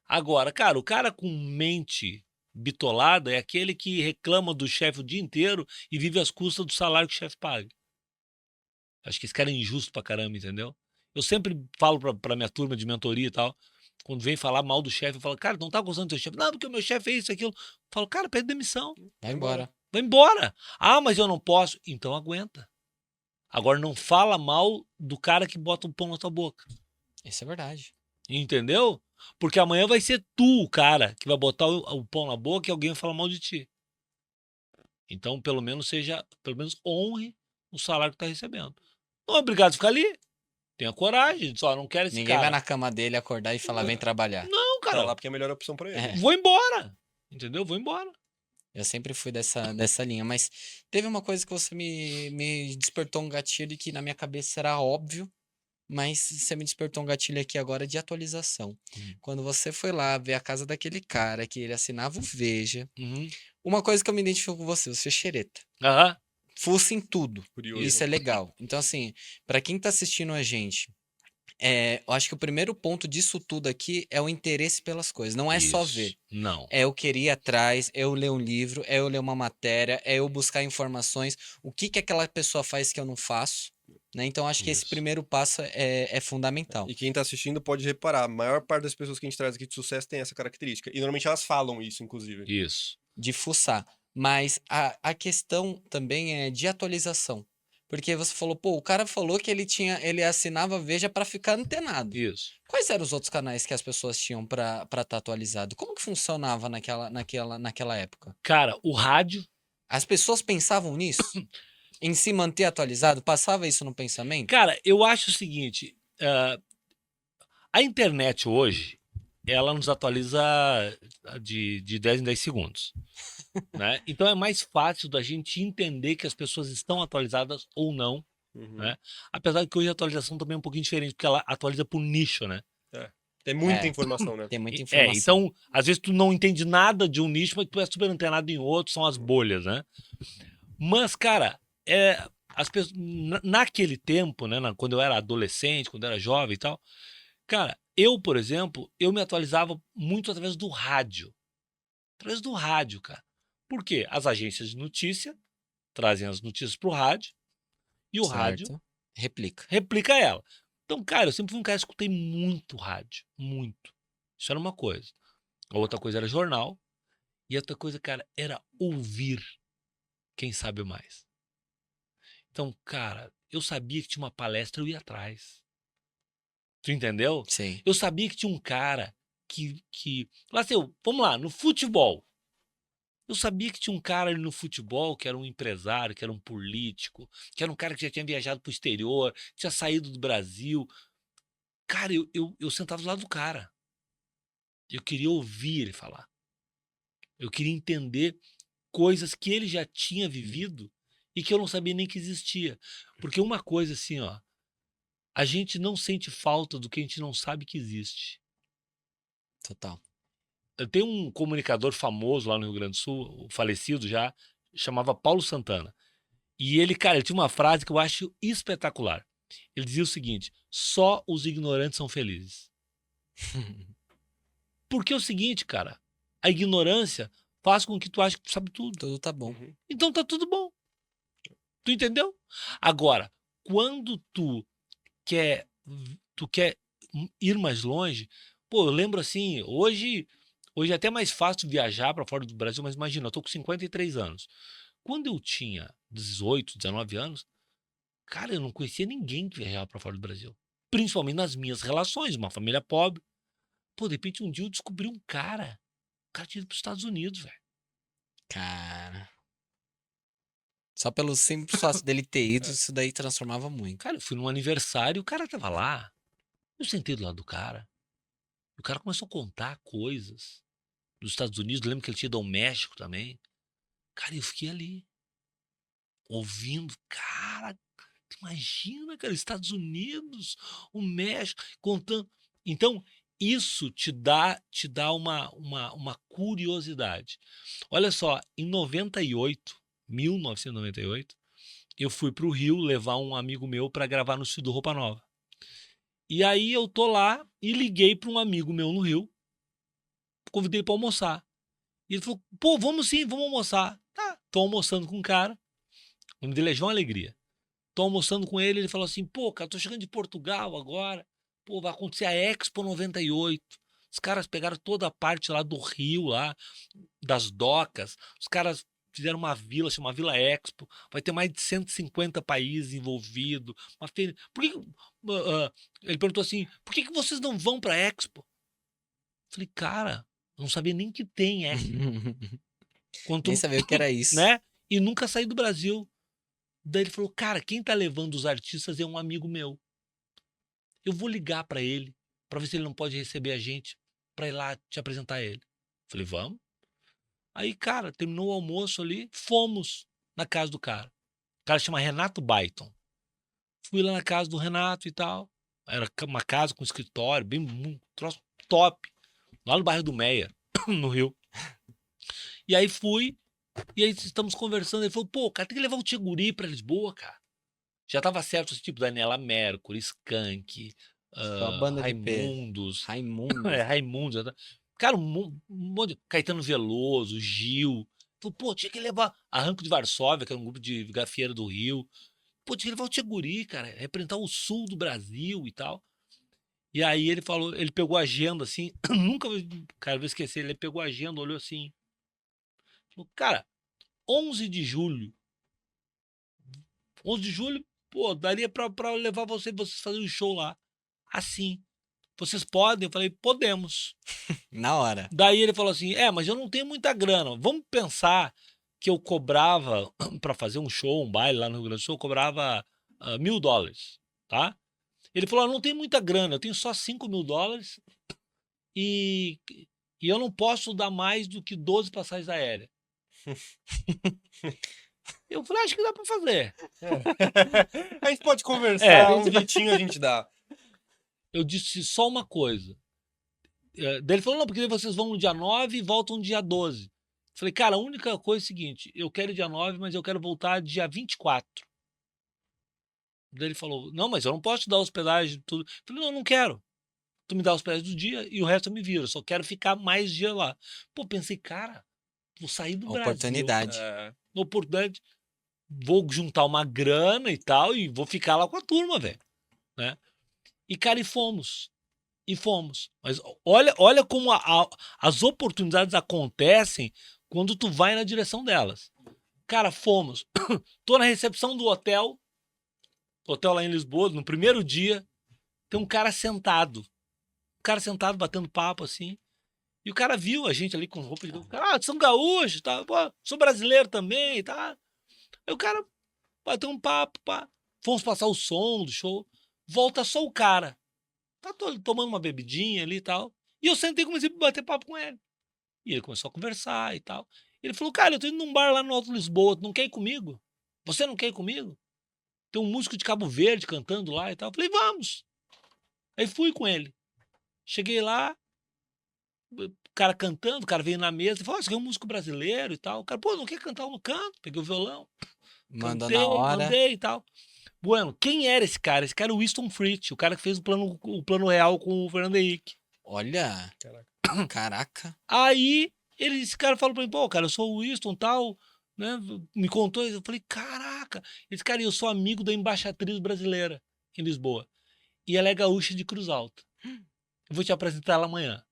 Agora, cara, o cara com mente bitolada é aquele que reclama do chefe o dia inteiro e vive às custas do salário que o chefe paga. Acho que esse cara é injusto pra caramba, entendeu? Eu sempre falo pra minha turma de mentoria e tal, quando vem falar mal do chefe, eu falo, cara, não tá gostando do teu chefe? Não, porque o meu chefe é isso, aquilo. Eu falo, cara, pede demissão. Vai embora. Vai embora. Ah, mas eu não posso. Então aguenta. Agora não fala mal do cara que bota o pão na tua boca. Isso é verdade. Entendeu? Porque amanhã vai ser tu o cara que vai botar o pão na boca e alguém vai falar mal de ti. Então, pelo menos honre o salário que tá recebendo. Não é obrigado a ficar ali. Tenha coragem. Só não quero esse Ninguém vai cara. na cama dele acordar e falar, vem trabalhar. Não, Tá cara. lá porque é a melhor opção pra ele. É. Vou embora. Entendeu? Vou embora. Eu sempre fui dessa linha, mas teve uma coisa que você me despertou um gatilho que na minha cabeça era óbvio, mas você me despertou um gatilho aqui agora de atualização. Quando você foi lá ver a casa daquele cara, que ele assinava o Veja, Uhum. uma coisa que eu me identifico com você é xereta. Aham. Fuça em tudo. Curioso. Isso é legal. Então, assim, pra quem tá assistindo a gente, eu acho que o primeiro ponto disso tudo aqui é o interesse pelas coisas. Não é só Isso. ver. Não. É eu querer ir atrás, é eu ler um livro, é eu ler uma matéria, é eu buscar informações. O que aquela pessoa faz que eu não faço, né? Então, acho que esse Isso. primeiro passo é fundamental. E quem tá assistindo pode reparar, a maior parte das pessoas que a gente traz aqui de sucesso tem essa característica. E normalmente elas falam isso, inclusive. Isso. De fuçar. Mas a questão também é de atualização. Porque você falou, pô, o cara falou que ele assinava Veja pra ficar antenado. Isso. Quais eram os outros canais que as pessoas tinham pra estar atualizado? Como que funcionava naquela época? Cara, o rádio. As pessoas pensavam nisso? Em se manter atualizado? Passava isso no pensamento? Cara, eu acho o seguinte. A internet hoje, ela nos atualiza de 10 em 10 segundos. Né? Então é mais fácil da gente entender que as pessoas estão atualizadas ou não. Uhum. Né? Apesar de que hoje a atualização também é um pouquinho diferente, porque ela atualiza por nicho, né? Tem muita É. informação, né? Tem muita informação. Então, às vezes tu não entende nada de um nicho, mas tu é super antenado em outro, são as bolhas, né? Mas, cara, as pessoas, naquele tempo, né, quando eu era adolescente, quando eu era jovem e tal, cara, eu, por exemplo, eu me atualizava muito através do rádio. Através do rádio, cara. Por quê? As agências de notícia trazem as notícias pro rádio e o rádio Certo. Replica. replica ela. Então, cara, eu sempre fui um cara que escutei muito rádio. Muito. Isso era uma coisa. A outra coisa era jornal. E a outra coisa, cara, era ouvir quem sabe mais. Então, cara, eu sabia que tinha uma palestra, eu ia atrás. Tu entendeu? Sim. Eu sabia que tinha um cara que... Lá, assim, vamos lá, no futebol. Eu sabia que tinha um cara ali no futebol que era um empresário, que era um político, que era um cara que já tinha viajado pro exterior, tinha saído do Brasil. Cara, eu sentava do lado do cara. Eu queria ouvir ele falar. Eu queria entender coisas que ele já tinha vivido e que eu não sabia nem que existia. Porque uma coisa assim, ó, a gente não sente falta do que a gente não sabe que existe. Total. Tem um comunicador famoso lá no Rio Grande do Sul, falecido já, chamava Paulo Santana. E ele, cara, ele tinha uma frase que eu acho espetacular. Ele dizia o seguinte: só os ignorantes são felizes. Porque é o seguinte, cara, a ignorância faz com que tu ache que tu sabe tudo. Tudo tá bom. Uhum. Então tá tudo bom. Tu entendeu? Agora, quando tu quer ir mais longe, pô, eu lembro assim, hoje é até mais fácil viajar para fora do Brasil, mas imagina, eu tô com 53 anos. Quando eu tinha 18, 19 anos, cara, eu não conhecia ninguém que viajava para fora do Brasil. Principalmente nas minhas relações, uma família pobre. Pô, de repente um dia eu descobri um cara. O cara tinha ido para os Estados Unidos, velho. Cara. Só pelo simples fato dele ter ido, isso daí transformava muito. Cara, eu fui num aniversário e o cara tava lá. Eu sentei do lado do cara. E o cara começou a contar coisas dos Estados Unidos. Eu lembro que ele tinha ido ao México também. Cara, eu fiquei ali, ouvindo. Cara, tu imagina, cara, Estados Unidos, o México, contando. Então, isso te dá uma curiosidade. Olha só, em 1998, eu fui para o Rio levar um amigo meu para gravar no estúdio do Roupa Nova. E aí eu tô lá e liguei para um amigo meu no Rio, convidei ele para almoçar. E ele falou: pô, vamos sim, vamos almoçar. Tá, tô almoçando com um cara, o nome dele é João Alegria. Tô almoçando com ele, ele falou assim: pô, cara, tô chegando de Portugal agora. Pô, vai acontecer a Expo 98. Os caras pegaram toda a parte lá do Rio, lá, das docas. Os caras fizeram uma vila, chama Vila Expo. Vai ter mais de 150 países envolvidos. Uma feira. Por que, ele perguntou assim: por que vocês não vão pra Expo? Eu falei, cara, eu não sabia nem que tem Expo. Quanto, Nem sabia o que era isso. né? E nunca saí do Brasil. Daí ele falou, cara, quem tá levando os artistas é um amigo meu. Eu vou ligar pra ele, pra ver se ele não pode receber a gente, pra ir lá te apresentar ele. Falei, vamos. Aí, cara, terminou o almoço ali, fomos na casa do cara. O cara chama Renato Baiton. Fui lá na casa do Renato e tal. Era uma casa com escritório, bem, um troço top. Lá no bairro do Meia, no Rio. E aí fui, e aí estamos conversando. Ele falou, pô, cara, tem que levar o Tiguri pra Lisboa, cara. Já tava certo esse tipo, Daniela Mercury, Skank, Só banda de peso. Raimundos. Raimundo. Raimundos. Cara, um monte de... Caetano Veloso, Gil. Falei, pô, tinha que levar Arranco de Varsóvia, que era um grupo de gafieira do Rio. Pô, tinha que levar o Tcheguri, cara, representar o sul do Brasil e tal. E aí ele falou, ele pegou a agenda assim, nunca, cara, vou esquecer, ele pegou a agenda, olhou assim. Falou, cara, 11 de julho. 11 de julho, pô, daria pra levar vocês fazerem um show lá. Assim. Vocês podem? Eu falei, podemos. Na hora. Daí ele falou assim, mas eu não tenho muita grana. Vamos pensar que eu cobrava, pra fazer um show, um baile lá no Rio Grande do Sul, eu cobrava $1.000, tá? Ele falou, não tem muita grana, eu tenho só $5.000. e eu não posso dar mais do que 12 passagens aéreas. Eu falei, acho que dá pra fazer. A gente pode conversar, É. um jeitinho a gente dá. Eu disse só uma coisa. Daí ele falou, não, porque vocês vão no dia 9 e voltam no dia 12. Falei, cara, a única coisa é o seguinte, eu quero ir dia 9, mas eu quero voltar dia 24. Daí ele falou, não, mas eu não posso te dar hospedagem, tudo. Falei, não, não quero. Tu me dá hospedagem do dia e o resto eu me viro, eu só quero ficar mais dias lá. Pô, pensei, cara, vou sair do Brasil. Oportunidade. Oportunidade. Vou juntar uma grana e tal e vou ficar lá com a turma, velho. Né? E, cara, e fomos. Mas olha como as oportunidades acontecem quando tu vai na direção delas. Cara, fomos. Tô na recepção do hotel lá em Lisboa, no primeiro dia, tem um cara sentado. Batendo papo assim. E o cara viu a gente ali com roupa de... são gaúchos, tá? Pô, sou brasileiro também, tá? Aí o cara bateu um papo, pá. Fomos passar o som do show. Volta só o cara. Tá tomando uma bebidinha ali e tal. E eu sentei e comecei a bater papo com ele. E ele começou a conversar e tal. Ele falou, cara, eu tô indo num bar lá no Alto Lisboa, tu não quer ir comigo? Você não quer ir comigo? Tem um músico de Cabo Verde cantando lá e tal. Eu falei, vamos. Aí fui com ele. Cheguei lá, o cara cantando, o cara veio na mesa e falou, você é um músico brasileiro e tal. O cara, pô, não quer cantar no canto? Peguei o violão. Mandou Cantei, na hora. mandei e tal. Bueno, quem era esse cara? Esse cara é o Winston Fritz, o cara que fez o plano real com o Fernando Henrique. Olha. Caraca. Aí, esse cara falou pra mim, pô, cara, eu sou o Winston tal, né? Me contou, eu falei, caraca, esse cara, eu sou amigo da embaixatriz brasileira em Lisboa. E ela é gaúcha de Cruz Alta. Eu vou te apresentar ela amanhã.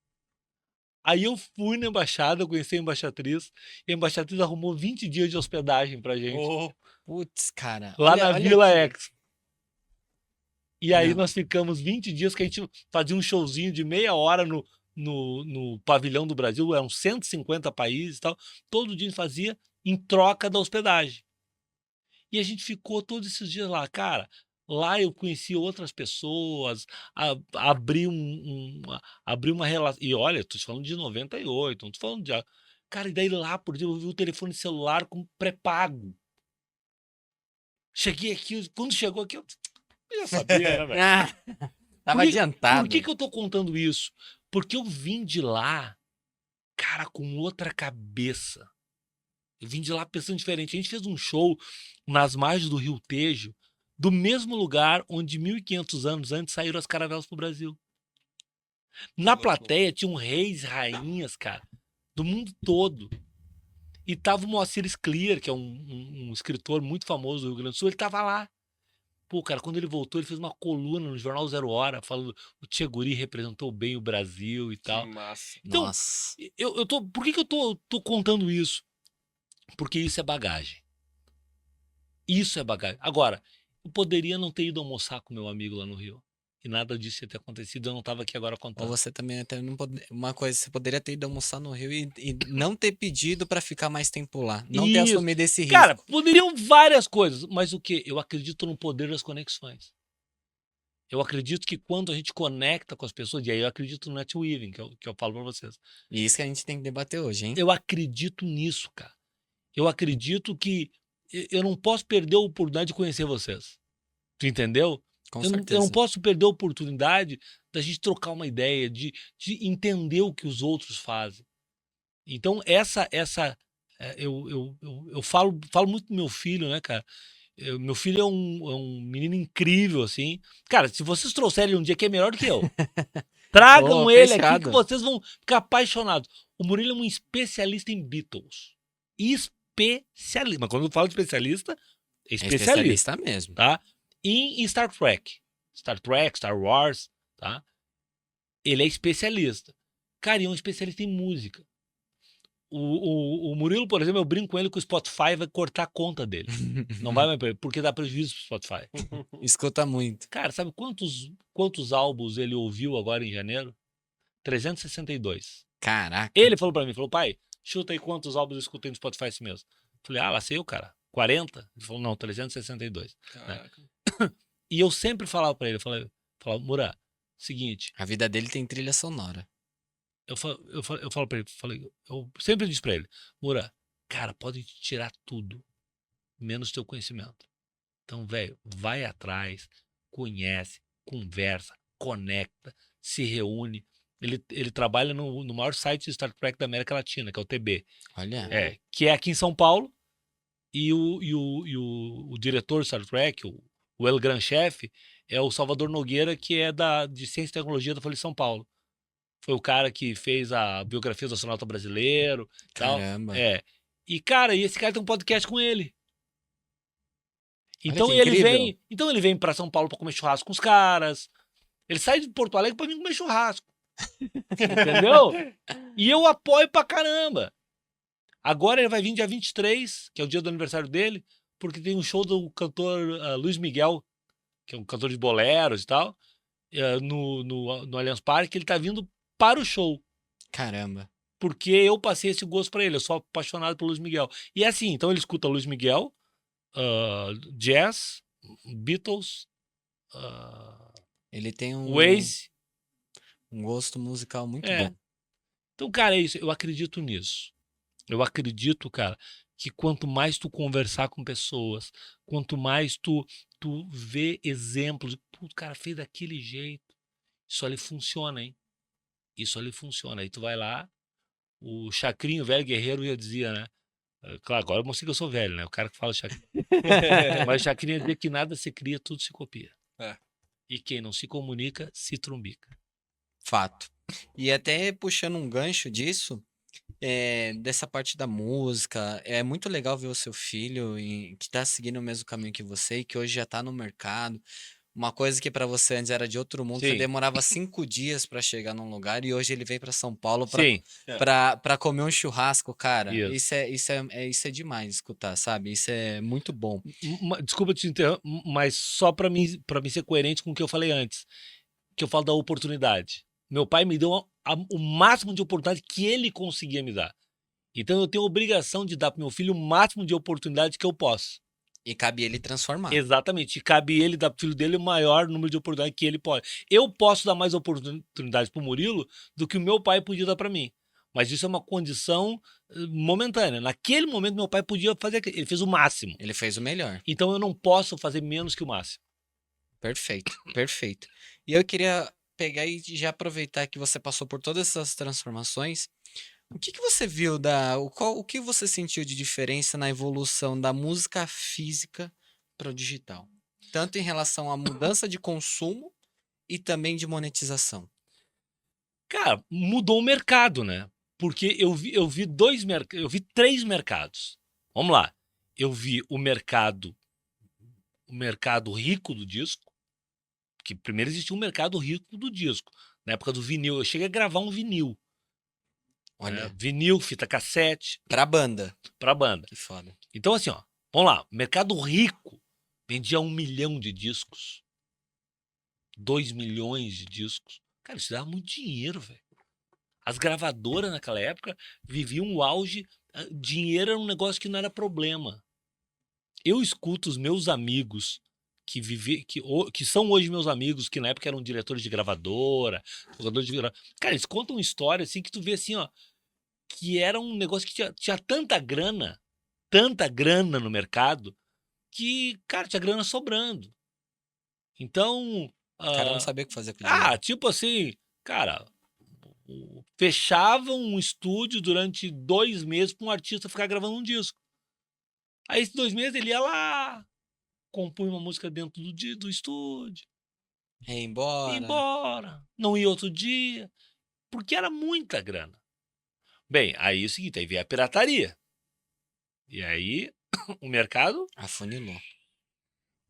Aí eu fui na embaixada, conheci a embaixatriz, e a embaixatriz arrumou 20 dias de hospedagem pra gente. Putz, cara. Lá olha, na olha Vila aqui. Expo. E aí Não. nós ficamos 20 dias que a gente fazia um showzinho de meia hora no pavilhão do Brasil, eram 150 países e tal. Todo dia a gente fazia em troca da hospedagem. E a gente ficou todos esses dias lá. Cara, lá eu conheci outras pessoas, abri uma relação. E olha, eu tô te falando de 98, não tô falando de... Cara, e daí lá, por exemplo, eu vi o telefone celular com pré-pago. Cheguei aqui, quando chegou aqui, eu já sabia, né, velho? Tava adiantado. Por que eu tô contando isso? Porque eu vim de lá, cara, com outra cabeça. Eu vim de lá pensando diferente. A gente fez um show nas margens do Rio Tejo, do mesmo lugar onde 1.500 anos antes saíram as caravelas pro Brasil. Na plateia tinham reis e rainhas, cara, do mundo todo. E tava o Moacir Scliar, que é um escritor muito famoso do Rio Grande do Sul, ele tava lá. Pô, cara, quando ele voltou, ele fez uma coluna no jornal Zero Hora, falando o Tchê Guri representou bem o Brasil e tal. Que massa. Então, Nossa. por que eu tô contando isso? Porque isso é bagagem. Isso é bagagem. Agora, eu poderia não ter ido almoçar com meu amigo lá no Rio. E nada disso ia ter acontecido, eu não tava aqui agora Ou contando. você também até não pode... Uma coisa, você poderia ter ido almoçar no Rio e não ter pedido pra ficar mais tempo lá. Não ter Isso. assumido esse risco. Cara, poderiam várias coisas, mas o quê? Eu acredito no poder das conexões. Eu acredito que quando a gente conecta com as pessoas, e aí eu acredito no netweaving, que eu falo pra vocês. E isso que a gente tem que debater hoje, hein? Eu acredito nisso, cara. Eu acredito que eu não posso perder a oportunidade de conhecer vocês. Tu entendeu? Com Eu certeza. não posso perder a oportunidade da gente trocar uma ideia, de entender o que os outros fazem. Então, eu falo muito do meu filho, né, cara? Meu filho é um menino incrível, assim. Cara, se vocês trouxerem um dia que é melhor do que eu, tragam Ô, ele aqui fechado. que vocês vão ficar apaixonados. O Murilo é um especialista em Beatles. Especialista. Mas quando eu falo de especialista, é É especialista. especialista mesmo. Tá? Em Star Trek. Star Wars, tá? Ele é especialista. Cara, e é um especialista em música. O Murilo, por exemplo, eu brinco com ele que o Spotify vai cortar a conta dele. Não vai mais, porque dá prejuízo pro Spotify. Escuta muito. Cara, sabe quantos álbuns ele ouviu agora em janeiro? 362. Caraca. Ele falou pra mim, falou, pai, chuta aí quantos álbuns eu escutei no Spotify esse mês. Falei, lá sei eu, cara. 40? Ele falou, não, 362. Caraca. E eu sempre falava pra ele, falava, Mura, seguinte, A vida dele tem trilha sonora. eu falo pra ele, eu sempre disse pra ele, Moura, cara, pode te tirar tudo, menos teu conhecimento. Então, velho, vai atrás, conhece, conversa, conecta, se reúne. Ele trabalha no maior site de Star Trek da América Latina, que é o TB. Olha. Que é aqui em São Paulo. E o diretor do Star Trek, o El Gran Chef, é o Salvador Nogueira, que é de Ciência e Tecnologia da Folha de São Paulo. Foi o cara que fez a biografia do astronauta brasileiro. Caramba. Tal. E, cara, esse cara tem um podcast com ele. Olha Então que ele incrível. vem para São Paulo para comer churrasco com os caras. Ele sai de Porto Alegre para vir comer churrasco. Entendeu? E eu apoio pra caramba. Agora ele vai vir dia 23, que é o dia do aniversário dele, porque tem um show do cantor Luiz Miguel, que é um cantor de boleros e tal, no Allianz Parque. Ele tá vindo para o show. Caramba. Porque eu passei esse gosto pra ele. Eu sou apaixonado pelo Luiz Miguel. E é assim, então ele escuta Luiz Miguel, jazz, Beatles, Ele tem Waze. um gosto musical muito bom. Então, cara, é isso. Eu acredito nisso. Eu acredito, cara, que quanto mais tu conversar com pessoas, quanto mais tu vê exemplos, putz, cara, fez daquele jeito. Isso ali funciona, hein? Isso ali funciona. Aí tu vai lá, o Chacrinho, velho guerreiro, já dizia, né? Claro, agora eu mostrei que eu sou velho, né? O cara que fala Chacrinho. Mas o Chacrinho dizia que nada se cria, tudo se copia. E quem não se comunica, se trumbica. Fato. E até puxando um gancho disso, dessa parte da música, é muito legal ver o seu filho que tá seguindo o mesmo caminho que você e que hoje já tá no mercado. Uma coisa que pra você antes era de outro mundo, você Sim. demorava 5 dias pra chegar num lugar e hoje ele vem pra São Paulo pra Sim, pra comer um churrasco, cara. Isso. Isso é demais escutar, sabe? Isso é muito bom. Desculpa te interromper, mas só para mim ser coerente com o que eu falei antes, que eu falo da oportunidade. Meu pai me deu o máximo de oportunidade que ele conseguia me dar. Então eu tenho a obrigação de dar para meu filho o máximo de oportunidade que eu posso. E cabe ele transformar. Exatamente. E cabe ele dar pro filho dele o maior número de oportunidades que ele pode. Eu posso dar mais oportunidades pro Murilo do que o meu pai podia dar para mim. Mas isso é uma condição momentânea. Naquele momento, meu pai podia fazer. Ele fez o máximo. Ele fez o melhor. Então eu não posso fazer menos que o máximo. Perfeito, perfeito. E eu queria pegar e já aproveitar que você passou por todas essas transformações. O que você viu o que você sentiu de diferença na evolução da música física para o digital? Tanto em relação à mudança de consumo e também de monetização. Cara, mudou o mercado, né? Porque eu vi eu vi 3 mercados. Vamos lá. Eu vi o mercado rico do disco, porque primeiro existia um mercado rico do disco. Na época do vinil, eu cheguei a gravar um vinil. Olha, Vinil, fita cassete, pra banda. pra banda. Que foda. Então, assim, ó, vamos lá. Mercado rico vendia 1 milhão de discos. 2 milhões de discos. Cara, isso dava muito dinheiro, velho. As gravadoras naquela época viviam o auge. Dinheiro era um negócio que não era problema. Eu escuto os meus amigos que são hoje meus amigos, que na época eram diretores de gravadora, jogadores de gravadora. Cara, eles contam história assim que tu vê assim, ó, que era um negócio que tinha tanta grana no mercado, que, cara, tinha grana sobrando. Então. O cara não sabia o que fazer com o dinheiro. Tipo assim, cara, fechava um estúdio durante 2 meses para um artista ficar gravando um disco. Aí, esses 2 meses, ele ia lá, compunha uma música dentro do estúdio, É ia embora. embora, não ia outro dia, porque era muita grana. Bem, aí é o seguinte, aí veio a pirataria. E aí, o mercado... Afunilou.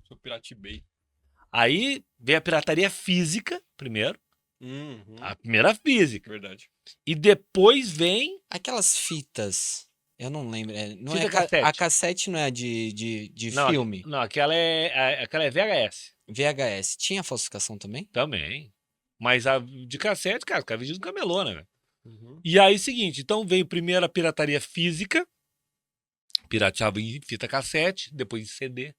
Sou piratibei. Aí veio a pirataria física, primeiro. A primeira física. Verdade. E depois vem... Aquelas fitas, eu não lembro. Não Fita é cassete. A cassete não é de Não, filme. Não, aquela é VHS. VHS. Tinha falsificação também? Também. Mas a de cassete, cara, ficava vendido no camelô, né, velho? E aí, seguinte, então veio primeiro a pirataria física, pirateava em fita cassete, depois em CD.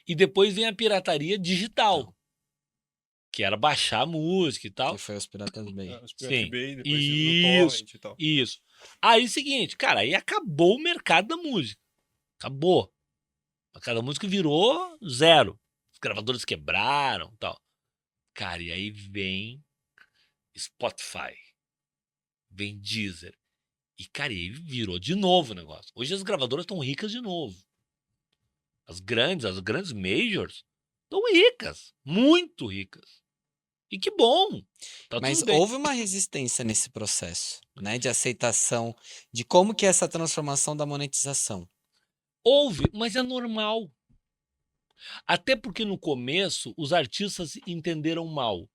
E depois vem a pirataria digital, que era baixar a música e tal. Que foi os Piratas Bay. Os Sim. Pirate Bay, depois Isso. no Torrent e tal. Isso. Aí, seguinte, cara, aí acabou o mercado da música. Acabou. O mercado da música virou zero. Os gravadores quebraram e tal. Cara, e aí vem Spotify. Vem Deezer. E, cara, e aí virou de novo o negócio. Hoje as gravadoras estão ricas de novo. As grandes majors estão ricas. Muito ricas. E que bom. Tá Mas tudo bem. houve uma resistência nesse processo, né? De aceitação de como que é essa transformação da monetização. Houve, mas é normal. Até porque no começo os artistas entenderam mal.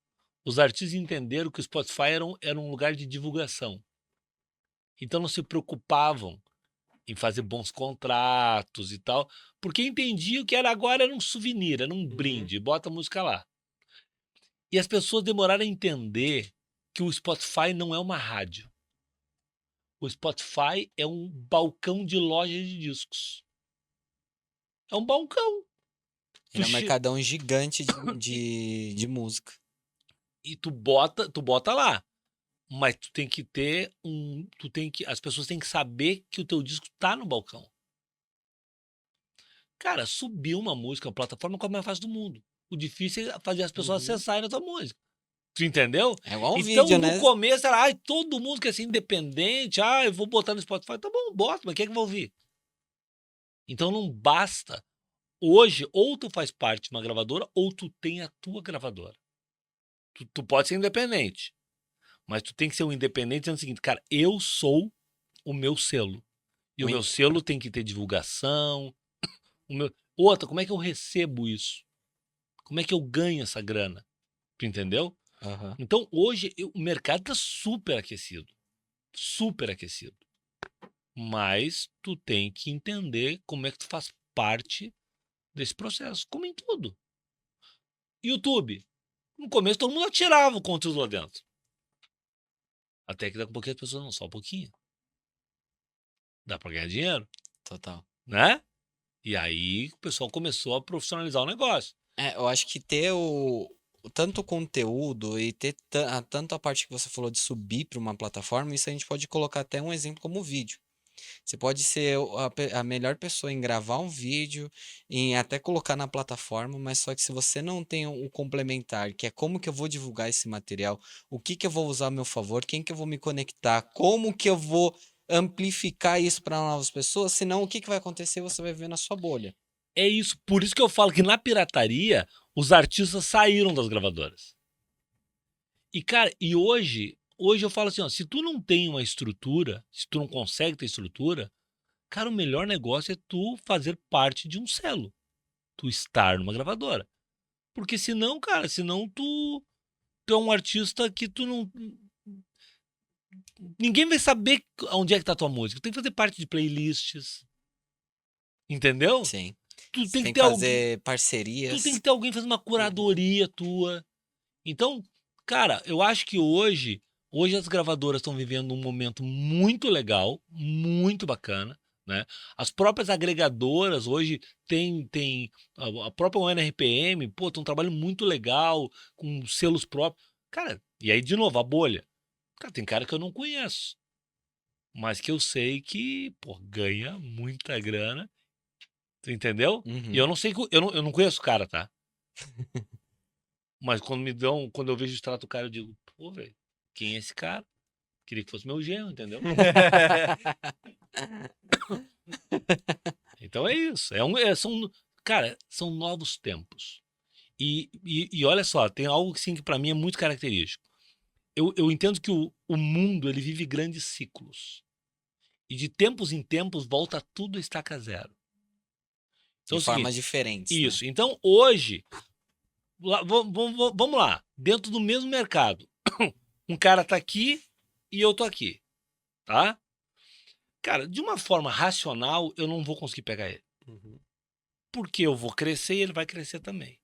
Os artistas entenderam que o Spotify era um lugar de divulgação. Então não se preocupavam em fazer bons contratos e tal, porque entendiam que agora era um souvenir, era um brinde, bota a música lá. E as pessoas demoraram a entender que o Spotify não é uma rádio. O Spotify é um balcão de loja de discos. É um balcão. Ele é um mercadão gigante de música. E tu bota lá. Mas tu tem que ter as pessoas têm que saber que o teu disco tá no balcão. Cara, subir uma música, uma plataforma é a mais fácil do mundo. O difícil é fazer as pessoas acessarem a tua música. Tu entendeu? É igual um Então, vídeo, no né? começo era, ai, todo mundo quer ser independente, eu vou botar no Spotify. Tá bom, bota, mas quem é que vai ouvir? Então não basta. Hoje, ou tu faz parte de uma gravadora, ou tu tem a tua gravadora. Tu pode ser independente, mas tu tem que ser um independente dizendo o seguinte, cara, eu sou o meu selo. E o meu selo tem que ter divulgação. Outra, como é que eu recebo isso? Como é que eu ganho essa grana? Tu entendeu? Aham. Então, hoje, o mercado está super aquecido. Super aquecido. Mas tu tem que entender como é que tu faz parte desse processo, como em tudo. YouTube. No começo, todo mundo atirava o conteúdo lá dentro. Até que daqui a pouquinho as pessoas não, só um pouquinho. Dá para ganhar dinheiro, Total. né? E aí o pessoal começou a profissionalizar o negócio. Eu acho que ter tanto o conteúdo e ter tanto a parte que você falou de subir para uma plataforma, isso a gente pode colocar até um exemplo como vídeo. Você pode ser a melhor pessoa em gravar um vídeo, em até colocar na plataforma, mas só que se você não tem o complementar, que é como que eu vou divulgar esse material, o que que eu vou usar a meu favor, quem que eu vou me conectar, como que eu vou amplificar isso para novas pessoas, senão o que que vai acontecer? Você vai ver na sua bolha. É isso, por isso que eu falo que na pirataria os artistas saíram das gravadoras. E cara, hoje eu falo assim, ó, se tu não tem uma estrutura, se tu não consegue ter estrutura, cara, o melhor negócio é tu fazer parte de um selo, tu estar numa gravadora. Porque senão, cara, tu é um artista que tu não... Ninguém vai saber onde é que tá a tua música. Tu tem que fazer parte de playlists. Entendeu? Sim. Tu Você tem tem que que ter fazer tu parcerias. tem que ter alguém fazendo uma curadoria tua. Então, cara, eu acho que hoje as gravadoras estão vivendo um momento muito legal, muito bacana, né? As próprias agregadoras hoje tem a própria ONRPM, pô, tem um trabalho muito legal, com selos próprios. Cara, e aí, de novo, a bolha. Cara, tem cara que eu não conheço, mas que eu sei que, pô, ganha muita grana. Tu entendeu? Uhum. E eu não sei, eu não conheço o cara, tá? Mas quando eu vejo o extrato do cara, eu digo, pô, velho, quem é esse cara? Queria que fosse meu genro, entendeu? Então é isso. Cara, são novos tempos. E olha só, tem algo assim, que para mim é muito característico. Eu entendo que o mundo ele vive grandes ciclos. E de tempos em tempos volta tudo a estaca zero. Então, De é o formas seguinte, diferentes, isso. Então, hoje, vamos lá, dentro do mesmo mercado, um cara tá aqui e eu tô aqui, tá? Cara, de uma forma racional, eu não vou conseguir pegar ele. Porque eu vou crescer e ele vai crescer também.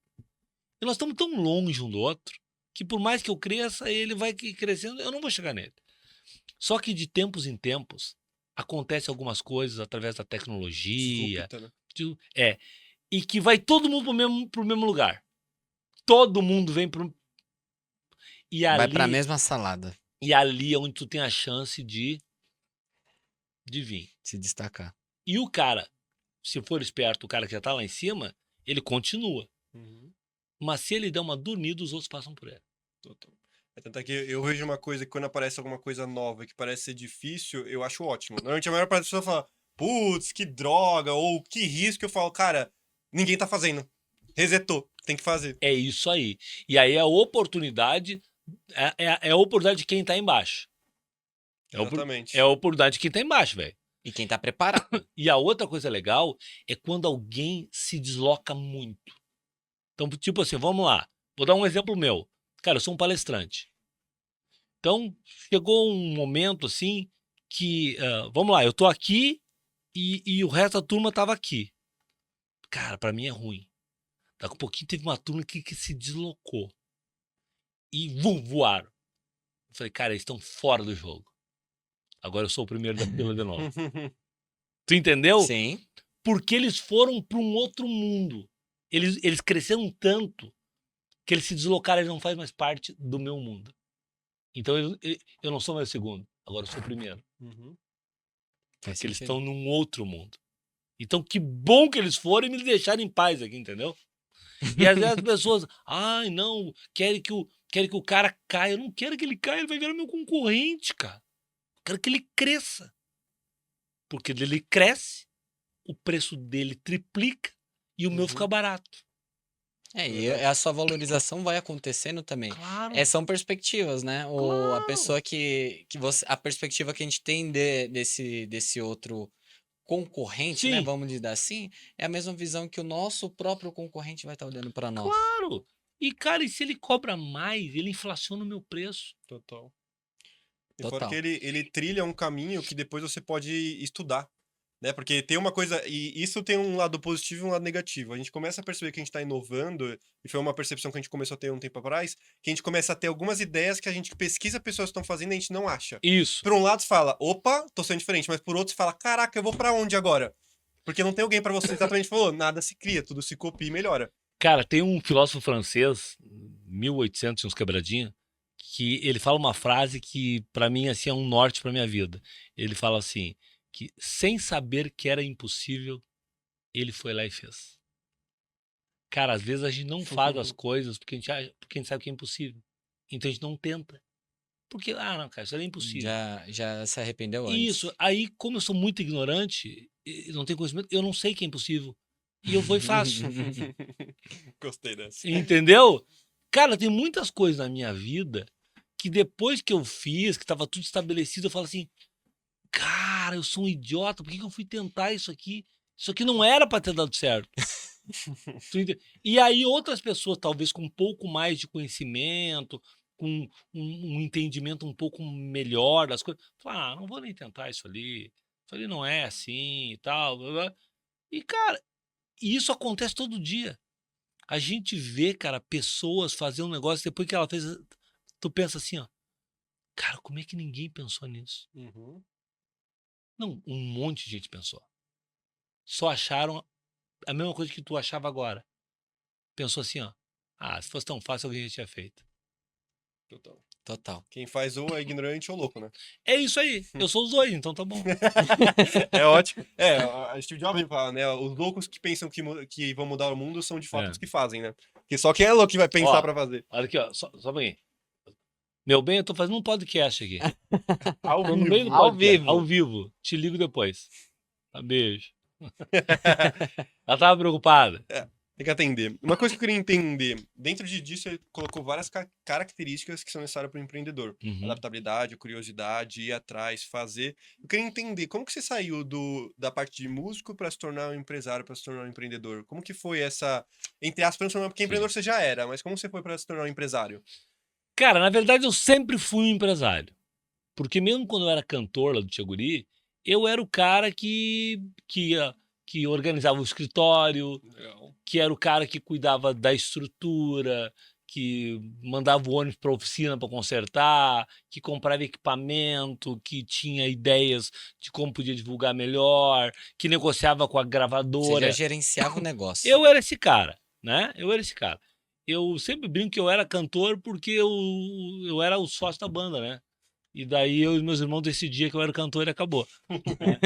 E nós estamos tão longe um do outro, que por mais que eu cresça, ele vai crescendo, eu não vou chegar nele. Só que de tempos em tempos, acontecem algumas coisas através da tecnologia, Disrupta, né? e que vai todo mundo pro mesmo lugar. Todo mundo vem E Vai pra ali, mesma salada e ali é onde tu tem a chance de vir. se destacar. E o cara, se for esperto, o cara que já tá lá em cima, ele continua. Uhum. Mas se ele der uma dormida, os outros passam por ele. Total. Tanto é que eu vejo uma coisa que quando aparece alguma coisa nova que parece ser difícil, eu acho ótimo. Normalmente a maior parte das pessoas fala, putz, que droga, ou que risco. Eu falo, cara, ninguém tá fazendo. Resetou, tem que fazer. É isso aí. E aí a oportunidade é a oportunidade de quem tá embaixo. Exatamente. É a oportunidade de quem tá embaixo, velho. E quem tá preparado. E a outra coisa legal é quando alguém se desloca muito. Então, tipo assim, vamos lá. Vou dar um exemplo meu. Cara, eu sou um palestrante. Então, chegou um momento assim que, vamos lá, eu tô aqui e o resto da turma tava aqui. Cara, pra mim é ruim. Daqui a pouquinho teve uma turma que se deslocou. E voaram. Eu falei, cara, eles estão fora do jogo. Agora eu sou o primeiro da fila de novo. Tu entendeu? Sim. Porque eles foram para um outro mundo. Eles cresceram tanto que eles se deslocaram, eles não fazem mais parte do meu mundo. Então eu não sou mais o segundo, agora eu sou o primeiro. Uhum. Faz Porque eles sentido. estão num outro mundo. Então que bom que eles foram e me deixaram em paz aqui, entendeu? E às vezes as pessoas, ai não, querem que o cara caia. Eu não quero que ele caia, ele vai virar meu concorrente, cara. Eu quero que ele cresça. Porque ele cresce, o preço dele triplica e o meu fica barato. E a sua valorização vai acontecendo também. Claro. São perspectivas, né? A Claro. pessoa que você. A perspectiva que a gente tem desse outro concorrente, né? Sim. Vamos dizer assim, é a mesma visão que o nosso próprio concorrente vai estar olhando para nós. Claro. E, cara, e se ele cobra mais, ele inflaciona o meu preço. Total. E fora Total. que ele trilha um caminho que depois você pode estudar, né? Porque tem uma coisa, e isso tem um lado positivo e um lado negativo. A gente começa a perceber que a gente está inovando, e foi uma percepção que a gente começou a ter um tempo atrás, que a gente começa a ter algumas ideias que a gente pesquisa pessoas que estão fazendo e a gente não acha. Isso. Por um lado você fala, opa, tô sendo diferente, mas por outro você fala, caraca, eu vou pra onde agora? Porque não tem alguém pra você exatamente falou, nada se cria, tudo se copia e melhora. Cara, tem um filósofo francês, 1800 e uns quebradinha, que ele fala uma frase que pra mim assim é um norte pra minha vida. Ele fala assim, que sem saber que era impossível, ele foi lá e fez. Cara, às vezes a gente não faz as coisas porque a gente sabe que é impossível. Então a gente não tenta. Porque, não, cara, isso é impossível. Já se arrependeu antes. Isso, aí como eu sou muito ignorante, não tenho conhecimento, eu não sei que é impossível. E eu vou e faço. Gostei dessa. Entendeu? Cara, tem muitas coisas na minha vida que depois que eu fiz, que estava tudo estabelecido, eu falo assim, cara, eu sou um idiota, por que eu fui tentar isso aqui? Isso aqui não era para ter dado certo. E aí outras pessoas, talvez com um pouco mais de conhecimento, com um entendimento um pouco melhor das coisas, falam, não vou nem tentar isso ali não é assim e tal. Blá, blá. E, cara, isso acontece todo dia. A gente vê, cara, pessoas fazendo um negócio, depois que ela fez, tu pensa assim, ó, cara, como é que ninguém pensou nisso? Uhum. Não, um monte de gente pensou. Só acharam a mesma coisa que tu achava agora. Pensou assim, ó, se fosse tão fácil, alguém já tinha feito. Total. Quem faz ou é ignorante ou louco, né? É isso aí, eu sou os dois, então tá bom. É ótimo. A Steve Jobs fala, né? Os loucos que pensam que vão mudar o mundo são de fato os que fazem, né? Porque só quem é louco que vai pensar pra fazer. Olha aqui, ó, só um pouquinho. Meu bem, eu tô fazendo um podcast aqui. Ao Tô no vivo. meio do Ao podcast, vivo. ao vivo. Te ligo depois. Beijo. Ela tava preocupada. Tem que atender. Uma coisa que eu queria entender, dentro disso você colocou várias características que são necessárias para o empreendedor. Uhum. Adaptabilidade, curiosidade, ir atrás, fazer. Eu queria entender como que você saiu da parte de músico para se tornar um empresário, para se tornar um empreendedor. Como que foi essa, entre aspas, porque empreendedor você já era, mas como você foi para se tornar um empresário? Cara, na verdade eu sempre fui um empresário. Porque mesmo quando eu era cantor lá do Tcheguri, eu era o cara que organizava o escritório, que era o cara que cuidava da estrutura, que mandava o ônibus para a oficina para consertar, que comprava equipamento, que tinha ideias de como podia divulgar melhor, que negociava com a Você gravadora. já gerenciava o negócio. Eu era esse cara, né? Eu era esse cara. eu sempre brinco que eu era cantor porque eu era o sócio da banda, né? E daí eu e meus irmãos decidiam que eu era cantor e acabou. Né?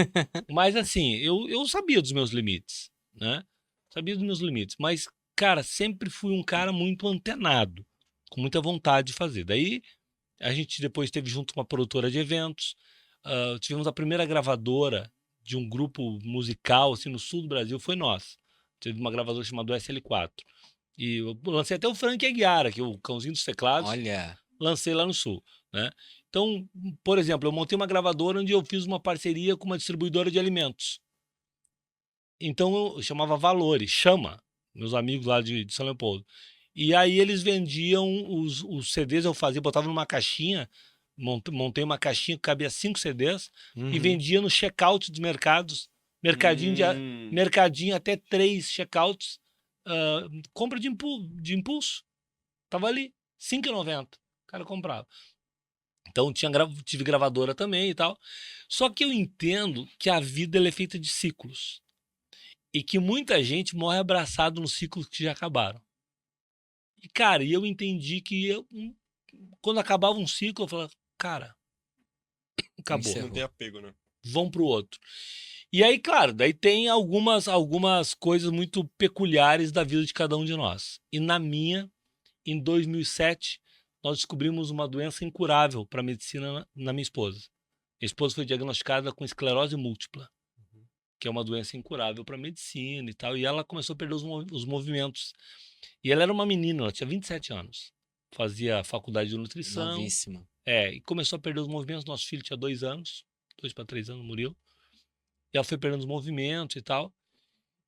Mas assim, eu sabia dos meus limites, né? Sabia dos meus limites. Mas, cara, sempre fui um cara muito antenado, com muita vontade de fazer. Daí a gente depois teve junto uma produtora de eventos, tivemos a primeira gravadora de um grupo musical assim, no sul do Brasil, foi nós. Teve uma gravadora chamada SL4. E eu lancei até o Frank Aguiar, que é o cãozinho dos teclados, Olha, lancei lá no sul, né? Então, por exemplo, eu montei uma gravadora onde eu fiz uma parceria com uma distribuidora de alimentos. Então eu chamava Valores, Chama, meus amigos lá de São Leopoldo. E aí eles vendiam os CDs, eu fazia, botava numa caixinha, montei uma caixinha que cabia 5 CDs e uhum. vendia no checkout dos mercados, mercadinho até 3 checkouts, compra de impulso. Tava ali, R$ 5,90. O cara comprava. Então tive gravadora também e tal. Só que eu entendo que a vida ela é feita de ciclos. E que muita gente morre abraçado nos ciclos que já acabaram. E, cara, eu entendi que quando acabava um ciclo, eu falava, cara, acabou. Encerrou. Não tem apego, né? Vão pro outro. E aí, claro, daí tem algumas coisas muito peculiares da vida de cada um de nós. E na minha, em 2007, nós descobrimos uma doença incurável para a medicina na minha esposa. Minha esposa foi diagnosticada com esclerose múltipla, que é uma doença incurável para a medicina e tal, e ela começou a perder os movimentos. E ela era uma menina, ela tinha 27 anos, fazia faculdade de nutrição, Novíssima. e começou a perder os movimentos. Nosso filho tinha 2 anos, 2 para 3 anos, Murilo, e ela foi perdendo os movimentos e tal.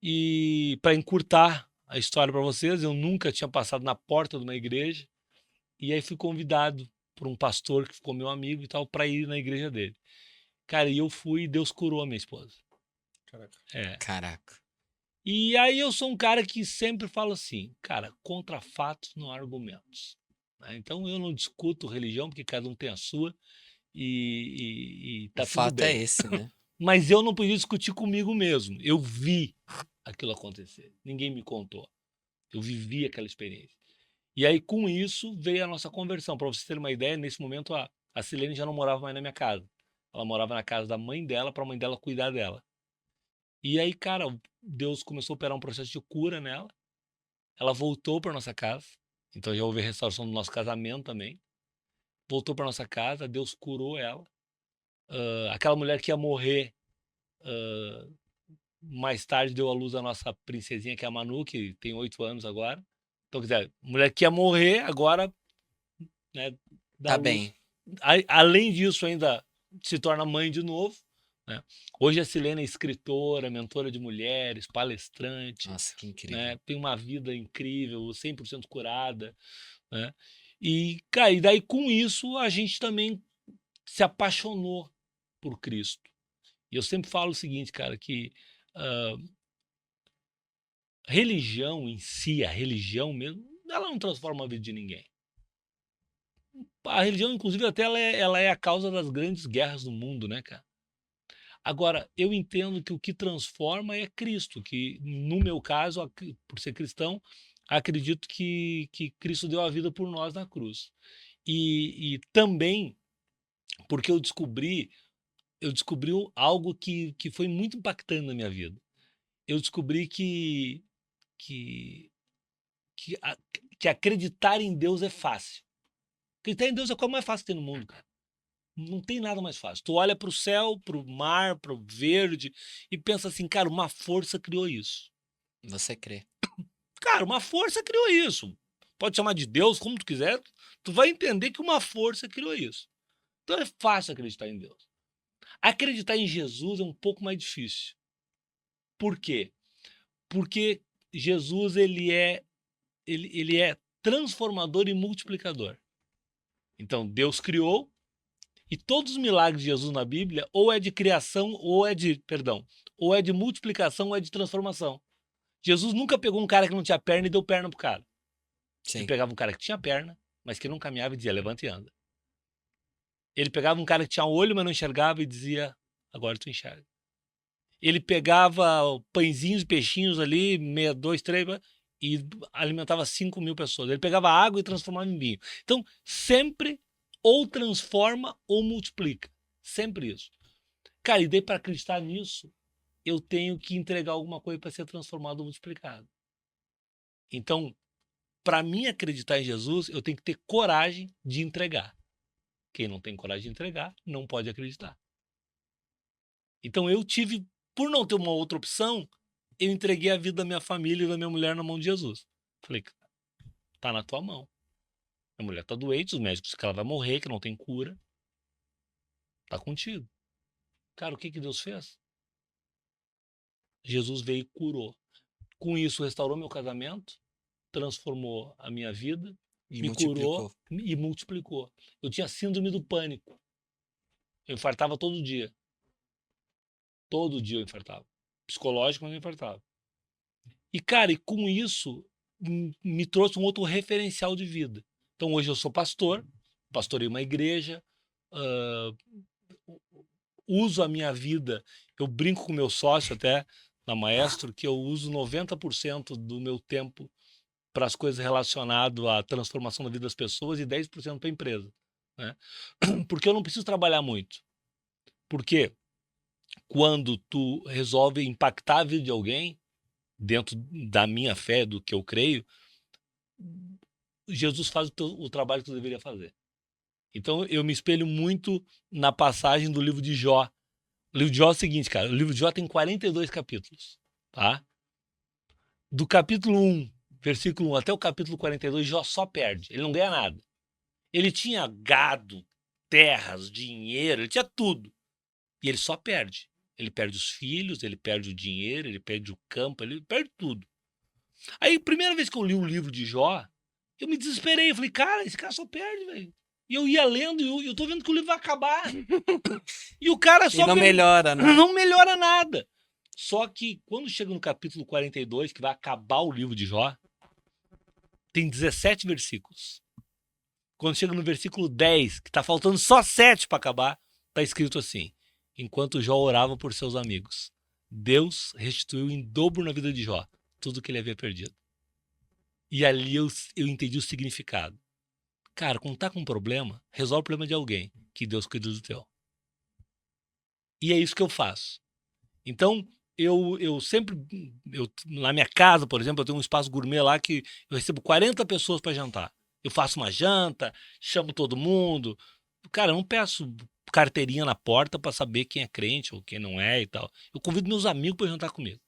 E para encurtar a história para vocês, eu nunca tinha passado na porta de uma igreja, e aí fui convidado por um pastor que ficou meu amigo e tal, para ir na igreja dele. Cara, e eu fui e Deus curou a minha esposa. Caraca. Caraca. E aí eu sou um cara que sempre falo assim, cara, contra fatos não há argumentos. Né? Então eu não discuto religião, porque cada um tem a sua, e O tá tudo fato é bem. esse, né? Mas eu não podia discutir comigo mesmo. Eu vi aquilo acontecer. Ninguém me contou. Eu vivi aquela experiência. E aí, com isso, veio a nossa conversão. Para vocês terem uma ideia, nesse momento a Silene já não morava mais na minha casa. Ela morava na casa da mãe dela, para a mãe dela cuidar dela. E aí, cara, Deus começou a operar um processo de cura nela. Ela voltou para nossa casa. Então já houve a restauração do nosso casamento também. Voltou para nossa casa, Deus curou ela. Aquela mulher que ia morrer, mais tarde deu à luz a nossa princesinha, que é a Manu, que tem 8 anos agora. Então, quer dizer, mulher que ia morrer, agora, né, dá Tá luz. bem. Além disso, ainda se torna mãe de novo. Né? Hoje a Silene é escritora, mentora de mulheres, palestrante. Nossa, que incrível. Né? Tem uma vida incrível, 100% curada. Né? E, cara, e daí com isso a gente também se apaixonou por Cristo. E eu sempre falo o seguinte, cara, que religião em si, a religião mesmo, ela não transforma a vida de ninguém. A religião, inclusive, até ela é a causa das grandes guerras do mundo, né, cara? Agora, eu entendo que o que transforma é Cristo, que no meu caso, por ser cristão, acredito que Cristo deu a vida por nós na cruz. E também porque eu descobri algo que foi muito impactante na minha vida. Eu descobri que acreditar em Deus é fácil. Acreditar em Deus é a coisa mais fácil que tem no mundo, cara. Não tem nada mais fácil. Tu olha para o céu, para o mar, para o verde e pensa assim, cara, uma força criou isso. Você crê. Cara, uma força criou isso. Pode chamar de Deus, como tu quiser. Tu vai entender que uma força criou isso. Então é fácil acreditar em Deus. Acreditar em Jesus é um pouco mais difícil. Por quê? Porque Jesus ele é transformador e multiplicador. Então Deus criou, e todos os milagres de Jesus na Bíblia ou é de criação ou é de multiplicação ou é de transformação. Jesus nunca pegou um cara que não tinha perna e deu perna pro cara. Sim. Ele pegava um cara que tinha perna, mas que não caminhava e dizia, levanta e anda. Ele pegava um cara que tinha olho, mas não enxergava e dizia, agora tu enxerga. Ele pegava pãezinhos e peixinhos ali, 2, 3, e alimentava 5.000 pessoas. Ele pegava água e transformava em vinho. Então, sempre ou transforma ou multiplica. Sempre isso. Cara, e daí para acreditar nisso, eu tenho que entregar alguma coisa para ser transformado ou multiplicado. Então, para mim acreditar em Jesus, eu tenho que ter coragem de entregar. Quem não tem coragem de entregar, não pode acreditar. Então eu tive, por não ter uma outra opção, eu entreguei a vida da minha família e da minha mulher na mão de Jesus. Falei, tá na tua mão. Minha mulher tá doente, os médicos dizem que ela vai morrer, que não tem cura. Tá contigo. Cara, o que Deus fez? Jesus veio e curou. Com isso, restaurou meu casamento, transformou a minha vida, E me curou multiplicou. e multiplicou. Eu tinha síndrome do pânico. Eu infartava todo dia. Todo dia eu infartava. Psicológico, mas eu infartava. E, cara, e com isso, me trouxe um outro referencial de vida. Então, hoje eu sou pastor, pastorei uma igreja, uso a minha vida, eu brinco com meu sócio até, na Maestro, que eu uso 90% do meu tempo para as coisas relacionadas à transformação da vida das pessoas e 10% para a empresa. Né? Porque eu não preciso trabalhar muito. Porque quando tu resolve impactar a vida de alguém, dentro da minha fé, do que eu creio, Jesus faz o trabalho que tu deveria fazer. Então eu me espelho muito na passagem do livro de Jó. O livro de Jó é o seguinte, cara, o livro de Jó tem 42 capítulos, tá? Do capítulo 1, versículo 1 até o capítulo 42, Jó só perde, ele não ganha nada. Ele tinha gado, terras, dinheiro, ele tinha tudo. E ele só perde. Ele perde os filhos, ele perde o dinheiro, ele perde o campo, ele perde tudo. Aí, primeira vez que eu li o livro de Jó, eu me desesperei. Eu falei, cara, esse cara só perde, velho. E eu ia lendo e eu tô vendo que o livro vai acabar. E o cara só E não melhora, né? não melhora nada. Só que quando chega no capítulo 42, que vai acabar o livro de Jó, tem 17 versículos. Quando chega no versículo 10, que tá faltando só 7 para acabar, tá escrito assim: enquanto Jó orava por seus amigos, Deus restituiu em dobro na vida de Jó tudo que ele havia perdido. E ali eu entendi o significado. Cara, quando tá com um problema, resolve o problema de alguém, que Deus cuida do teu. E é isso que eu faço. Então, eu sempre, na minha casa, por exemplo, eu tenho um espaço gourmet lá que eu recebo 40 pessoas para jantar. Eu faço uma janta, chamo todo mundo. Cara, eu não peço carteirinha na porta para saber quem é crente ou quem não é e tal. Eu convido meus amigos para jantar comigo.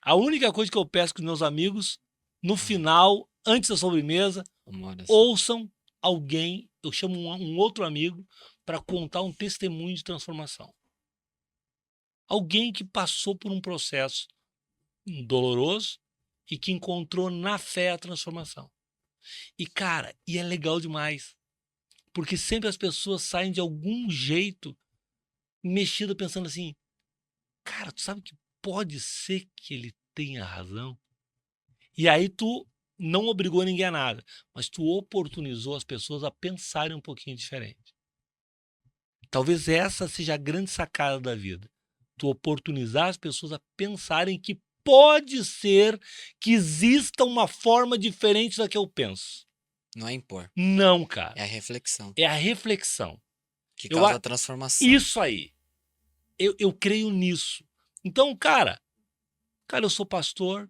A única coisa que eu peço com meus amigos, no final, antes da sobremesa, ouçam alguém, eu chamo um outro amigo para contar um testemunho de transformação. Alguém que passou por um processo doloroso e que encontrou na fé a transformação. E, cara, e é legal demais, porque sempre as pessoas saem de algum jeito mexidas pensando assim, cara, tu sabe que pode ser que ele tenha razão? E aí tu não obrigou ninguém a nada, mas tu oportunizou as pessoas a pensarem um pouquinho diferente. Talvez essa seja a grande sacada da vida. Tu oportunizar as pessoas a pensarem que pode ser que exista uma forma diferente da que eu penso. Não é impor. Não, cara. É a reflexão. É a reflexão. Que causa a transformação. Isso aí. Eu creio nisso. Então, cara, eu sou pastor,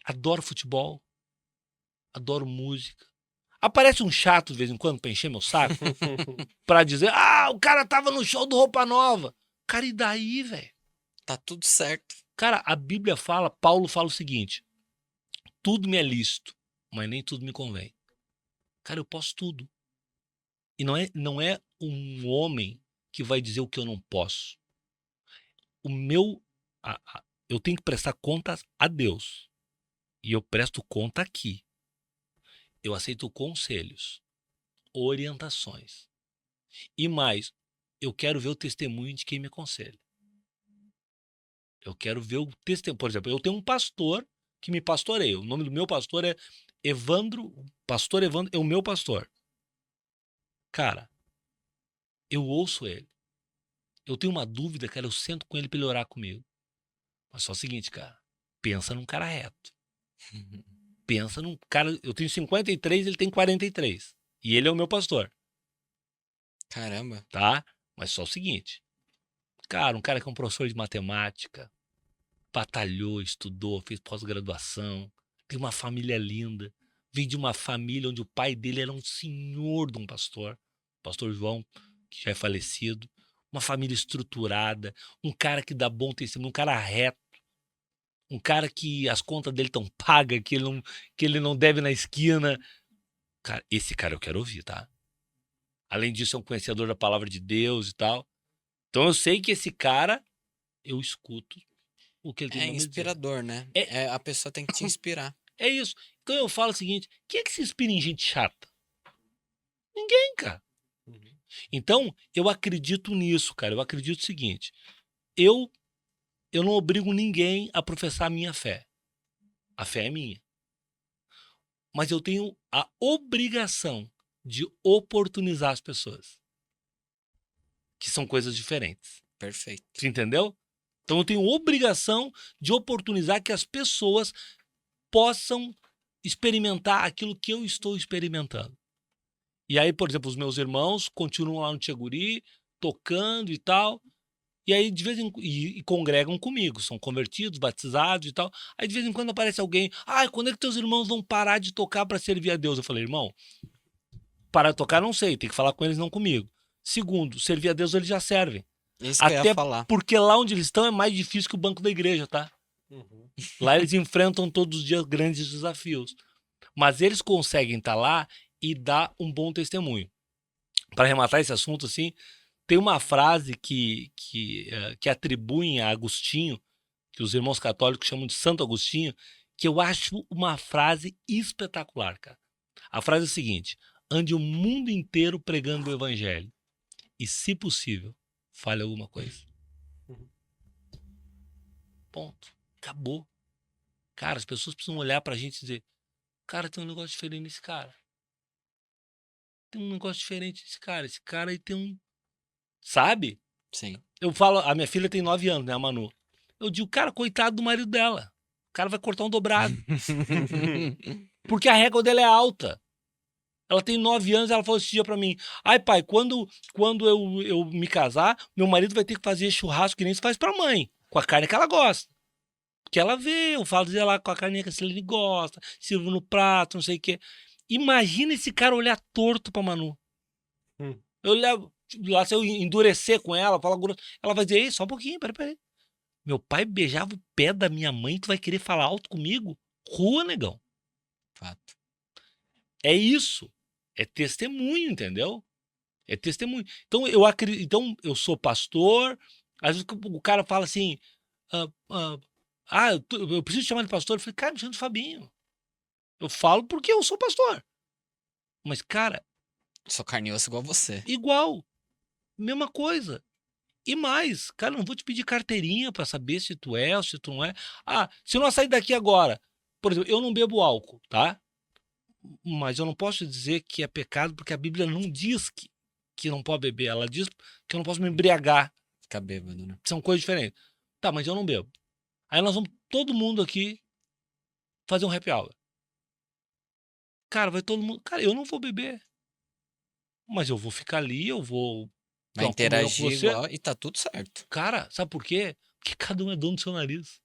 adoro futebol, adoro música. Aparece um chato de vez em quando pra encher meu saco, pra dizer, o cara tava no show do Roupa Nova. Cara, e daí, velho? Tá tudo certo. Cara, a Bíblia fala, Paulo fala o seguinte, tudo me é lícito, mas nem tudo me convém. Cara, eu posso tudo. E não é um homem que vai dizer o que eu não posso. Eu tenho que prestar contas a Deus. E eu presto conta aqui. Eu aceito conselhos, orientações. E mais, eu quero ver o testemunho de quem me aconselha. Eu quero ver o testemunho. Por exemplo, eu tenho um pastor que me pastoreia. O nome do meu pastor é Evandro. Pastor Evandro é o meu pastor. Cara, eu ouço ele. Eu tenho uma dúvida, cara, eu sento com ele para ele orar comigo. Mas só o seguinte, cara, pensa num cara reto. Pensa num cara, eu tenho 53, ele tem 43. E ele é o meu pastor, Caramba. tá? Mas só o seguinte, cara, um cara que é um professor de matemática, batalhou, estudou, fez pós-graduação, tem uma família linda, vem de uma família onde o pai dele era um senhor de um pastor, pastor João, que já é falecido, uma família estruturada, um cara que dá bom testemunho, um cara reto, um cara que as contas dele estão pagas, que ele não deve na esquina. Cara, esse cara eu quero ouvir, tá? Além disso, é um conhecedor da palavra de Deus e tal. Então eu sei que esse cara, eu escuto o que ele tem É pra me dizer. inspirador, né? É- A pessoa tem que te inspirar. É isso. Então eu falo o seguinte: quem é que se inspira em gente chata? Ninguém, cara. Uhum. Então, eu acredito nisso, cara. Eu acredito o seguinte: eu, eu não obrigo ninguém a professar a minha fé. A fé é minha. Mas eu tenho a obrigação de oportunizar as pessoas. Que são coisas diferentes. Perfeito. Você entendeu? Então eu tenho obrigação de oportunizar que as pessoas possam experimentar aquilo que eu estou experimentando. E aí, por exemplo, os meus irmãos continuam lá no Tcheguri, tocando e tal. E aí, de vez em quando, e congregam comigo, são convertidos, batizados e tal. Aí, de vez em quando, aparece alguém. Ah, quando é que teus irmãos vão parar de tocar para servir a Deus? Eu falei, irmão, parar de tocar não sei, tem que falar com eles, não comigo. Segundo, servir a Deus eles já servem. Isso que eu ia Até falar. porque lá onde eles estão é mais difícil que o banco da igreja, tá? Uhum. Lá eles enfrentam todos os dias grandes desafios. Mas eles conseguem estar lá e dar um bom testemunho. Para arrematar esse assunto, assim, tem uma frase que atribuem a Agostinho, que os irmãos católicos chamam de Santo Agostinho, que eu acho uma frase espetacular, cara. A frase é a seguinte: ande o mundo inteiro pregando o evangelho e, se possível, fale alguma coisa. Uhum. Ponto. Acabou. Cara, as pessoas precisam olhar pra gente e dizer: cara, tem um negócio diferente nesse cara. Tem um negócio diferente nesse cara. Esse cara aí tem um. Sabe? Sim. Eu falo, a minha filha tem 9 anos, né, a Manu? Eu digo, cara, coitado do marido dela. O cara vai cortar um dobrado. Porque a régua dela é alta. Ela tem 9 anos, ela falou esse dia pra mim: ai, pai, quando eu me casar, meu marido vai ter que fazer churrasco que nem se faz pra mãe, com a carne que ela gosta. Porque ela vê, eu falo lá com a carne que a Celine gosta, sirvo no prato, não sei o quê. Imagina esse cara olhar torto pra Manu. Hum. Eu levo, lá, se eu endurecer com ela, falar grosso, ela vai dizer: ei, só um pouquinho, peraí. Meu pai beijava o pé da minha mãe, tu vai querer falar alto comigo? Rua, negão. Fato. É isso. É testemunho, entendeu? É testemunho. Então eu acredito, então eu sou pastor. Às vezes o cara fala assim: eu preciso te chamar de pastor. Eu falei, cara, me chama de Fabinho. Eu falo porque eu sou pastor. Mas, cara, Sou carne e osso igual você. igual. Mesma coisa. E mais, cara, não vou te pedir carteirinha pra saber se tu é ou se tu não é. Ah, se nós sair daqui agora, por exemplo, eu não bebo álcool, tá? Mas eu não posso dizer que é pecado porque a Bíblia não diz que não pode beber. Ela diz que eu não posso me embriagar. Ficar bêbado, né? São coisas diferentes. Tá, mas eu não bebo. Aí nós vamos todo mundo aqui fazer um happy hour. Cara, vai todo mundo. Cara, eu não vou beber. Mas eu vou ficar ali, eu vou Vai ter uma comunhão com interagir você. igual e tá tudo certo. Cara, sabe por quê? Porque cada um é dono do seu nariz.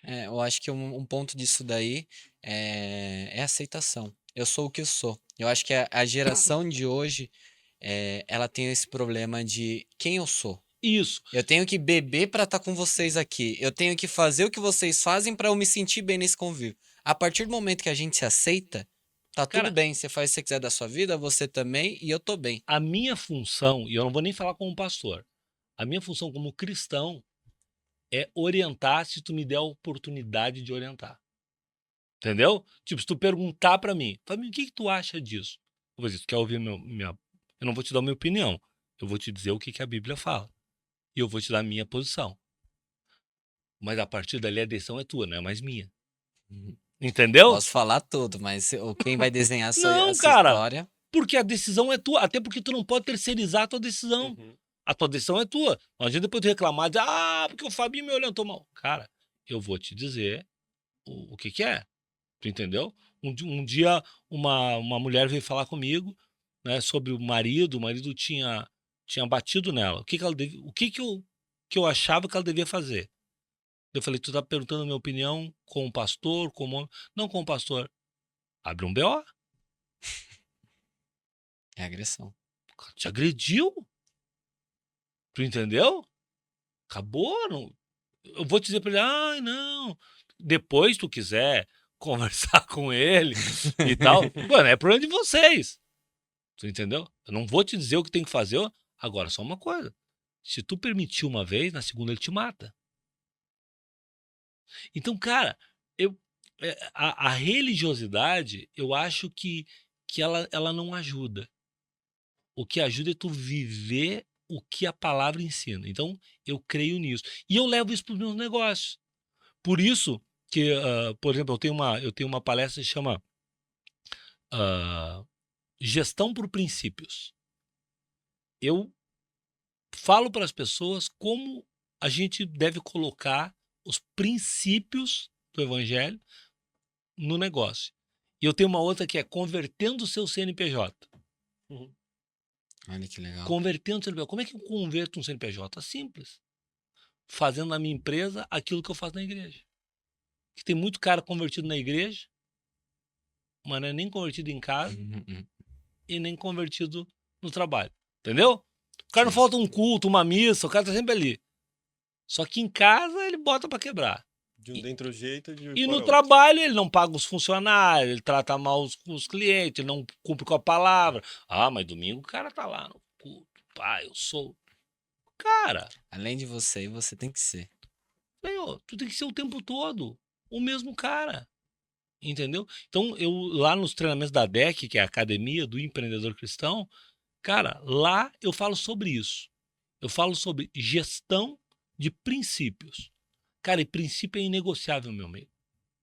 Eu acho que um ponto disso daí é aceitação. Eu sou o que eu sou. Eu acho que a geração de hoje, ela tem esse problema de quem eu sou. Isso. Eu tenho que beber pra estar com vocês aqui. Eu tenho que fazer o que vocês fazem pra eu me sentir bem nesse convívio. A partir do momento que a gente se aceita, tá tudo Cara, bem. Você faz o que você quiser da sua vida, você também, e eu tô bem. a minha função, e eu não vou nem falar como pastor, a minha função como cristão é orientar se tu me der a oportunidade de orientar. Entendeu? Tipo, se tu perguntar pra mim, Fabinho, o que tu acha disso? Eu vou dizer, tu quer ouvir eu não vou te dar a minha opinião. Eu vou te dizer o que a Bíblia fala. E eu vou te dar a minha posição. Mas a partir dali a decisão é tua, não é mais minha. Entendeu? Posso falar tudo, mas quem vai desenhar Não, essa cara. história... Porque a decisão é tua. Até porque tu não pode terceirizar a tua decisão. Uhum. A tua decisão é tua. Não adianta depois tu reclamar e dizer, porque o Fabinho me orientou mal. Cara, eu vou te dizer o que é. Tu entendeu? Um dia uma mulher veio falar comigo, né, sobre o marido tinha batido nela. O que eu achava que ela devia fazer? Eu falei, tu tá perguntando a minha opinião como pastor, como... Não como pastor. Abre um BO. É agressão. O cara te agrediu. Tu entendeu? Acabou. Não... Eu vou te dizer pra ele, ai, não. Depois, tu quiser conversar com ele e tal, mano, é problema de vocês. Tu entendeu? Eu não vou te dizer o que tem que fazer. Agora, só uma coisa. Se tu permitir uma vez, na segunda ele te mata. Então, cara, a religiosidade, eu acho que ela não ajuda. O que ajuda é tu viver o que a palavra ensina. Então, eu creio nisso. E eu levo isso para os meus negócios. Por isso que, por exemplo, eu tenho uma palestra que chama Gestão por Princípios. Eu falo para as pessoas como a gente deve colocar os princípios do evangelho no negócio. E eu tenho uma outra que é convertendo o seu CNPJ. Olha que legal. Convertendo o CNPJ. Como é que eu converto um CNPJ? Simples. Fazendo na minha empresa aquilo que eu faço na igreja. Que tem muito cara convertido na igreja, mas não é nem convertido em casa e nem convertido no trabalho. Entendeu? O cara não falta um culto, uma missa, o cara tá sempre ali. Só que em casa ele bota para quebrar. De um dentro jeito de E fora no outro. trabalho ele não paga os funcionários, ele trata mal os clientes, ele não cumpre com a palavra. Ah, mas domingo o cara tá lá no culto. Pá, eu sou. Cara, Além de você, você tem que ser. tu tem que ser o tempo todo o mesmo cara. Entendeu? Então, eu lá nos treinamentos da DEC, que é a Academia do Empreendedor Cristão, cara, lá eu falo sobre isso. Eu falo sobre gestão de princípios. Cara, e princípio é inegociável, meu amigo.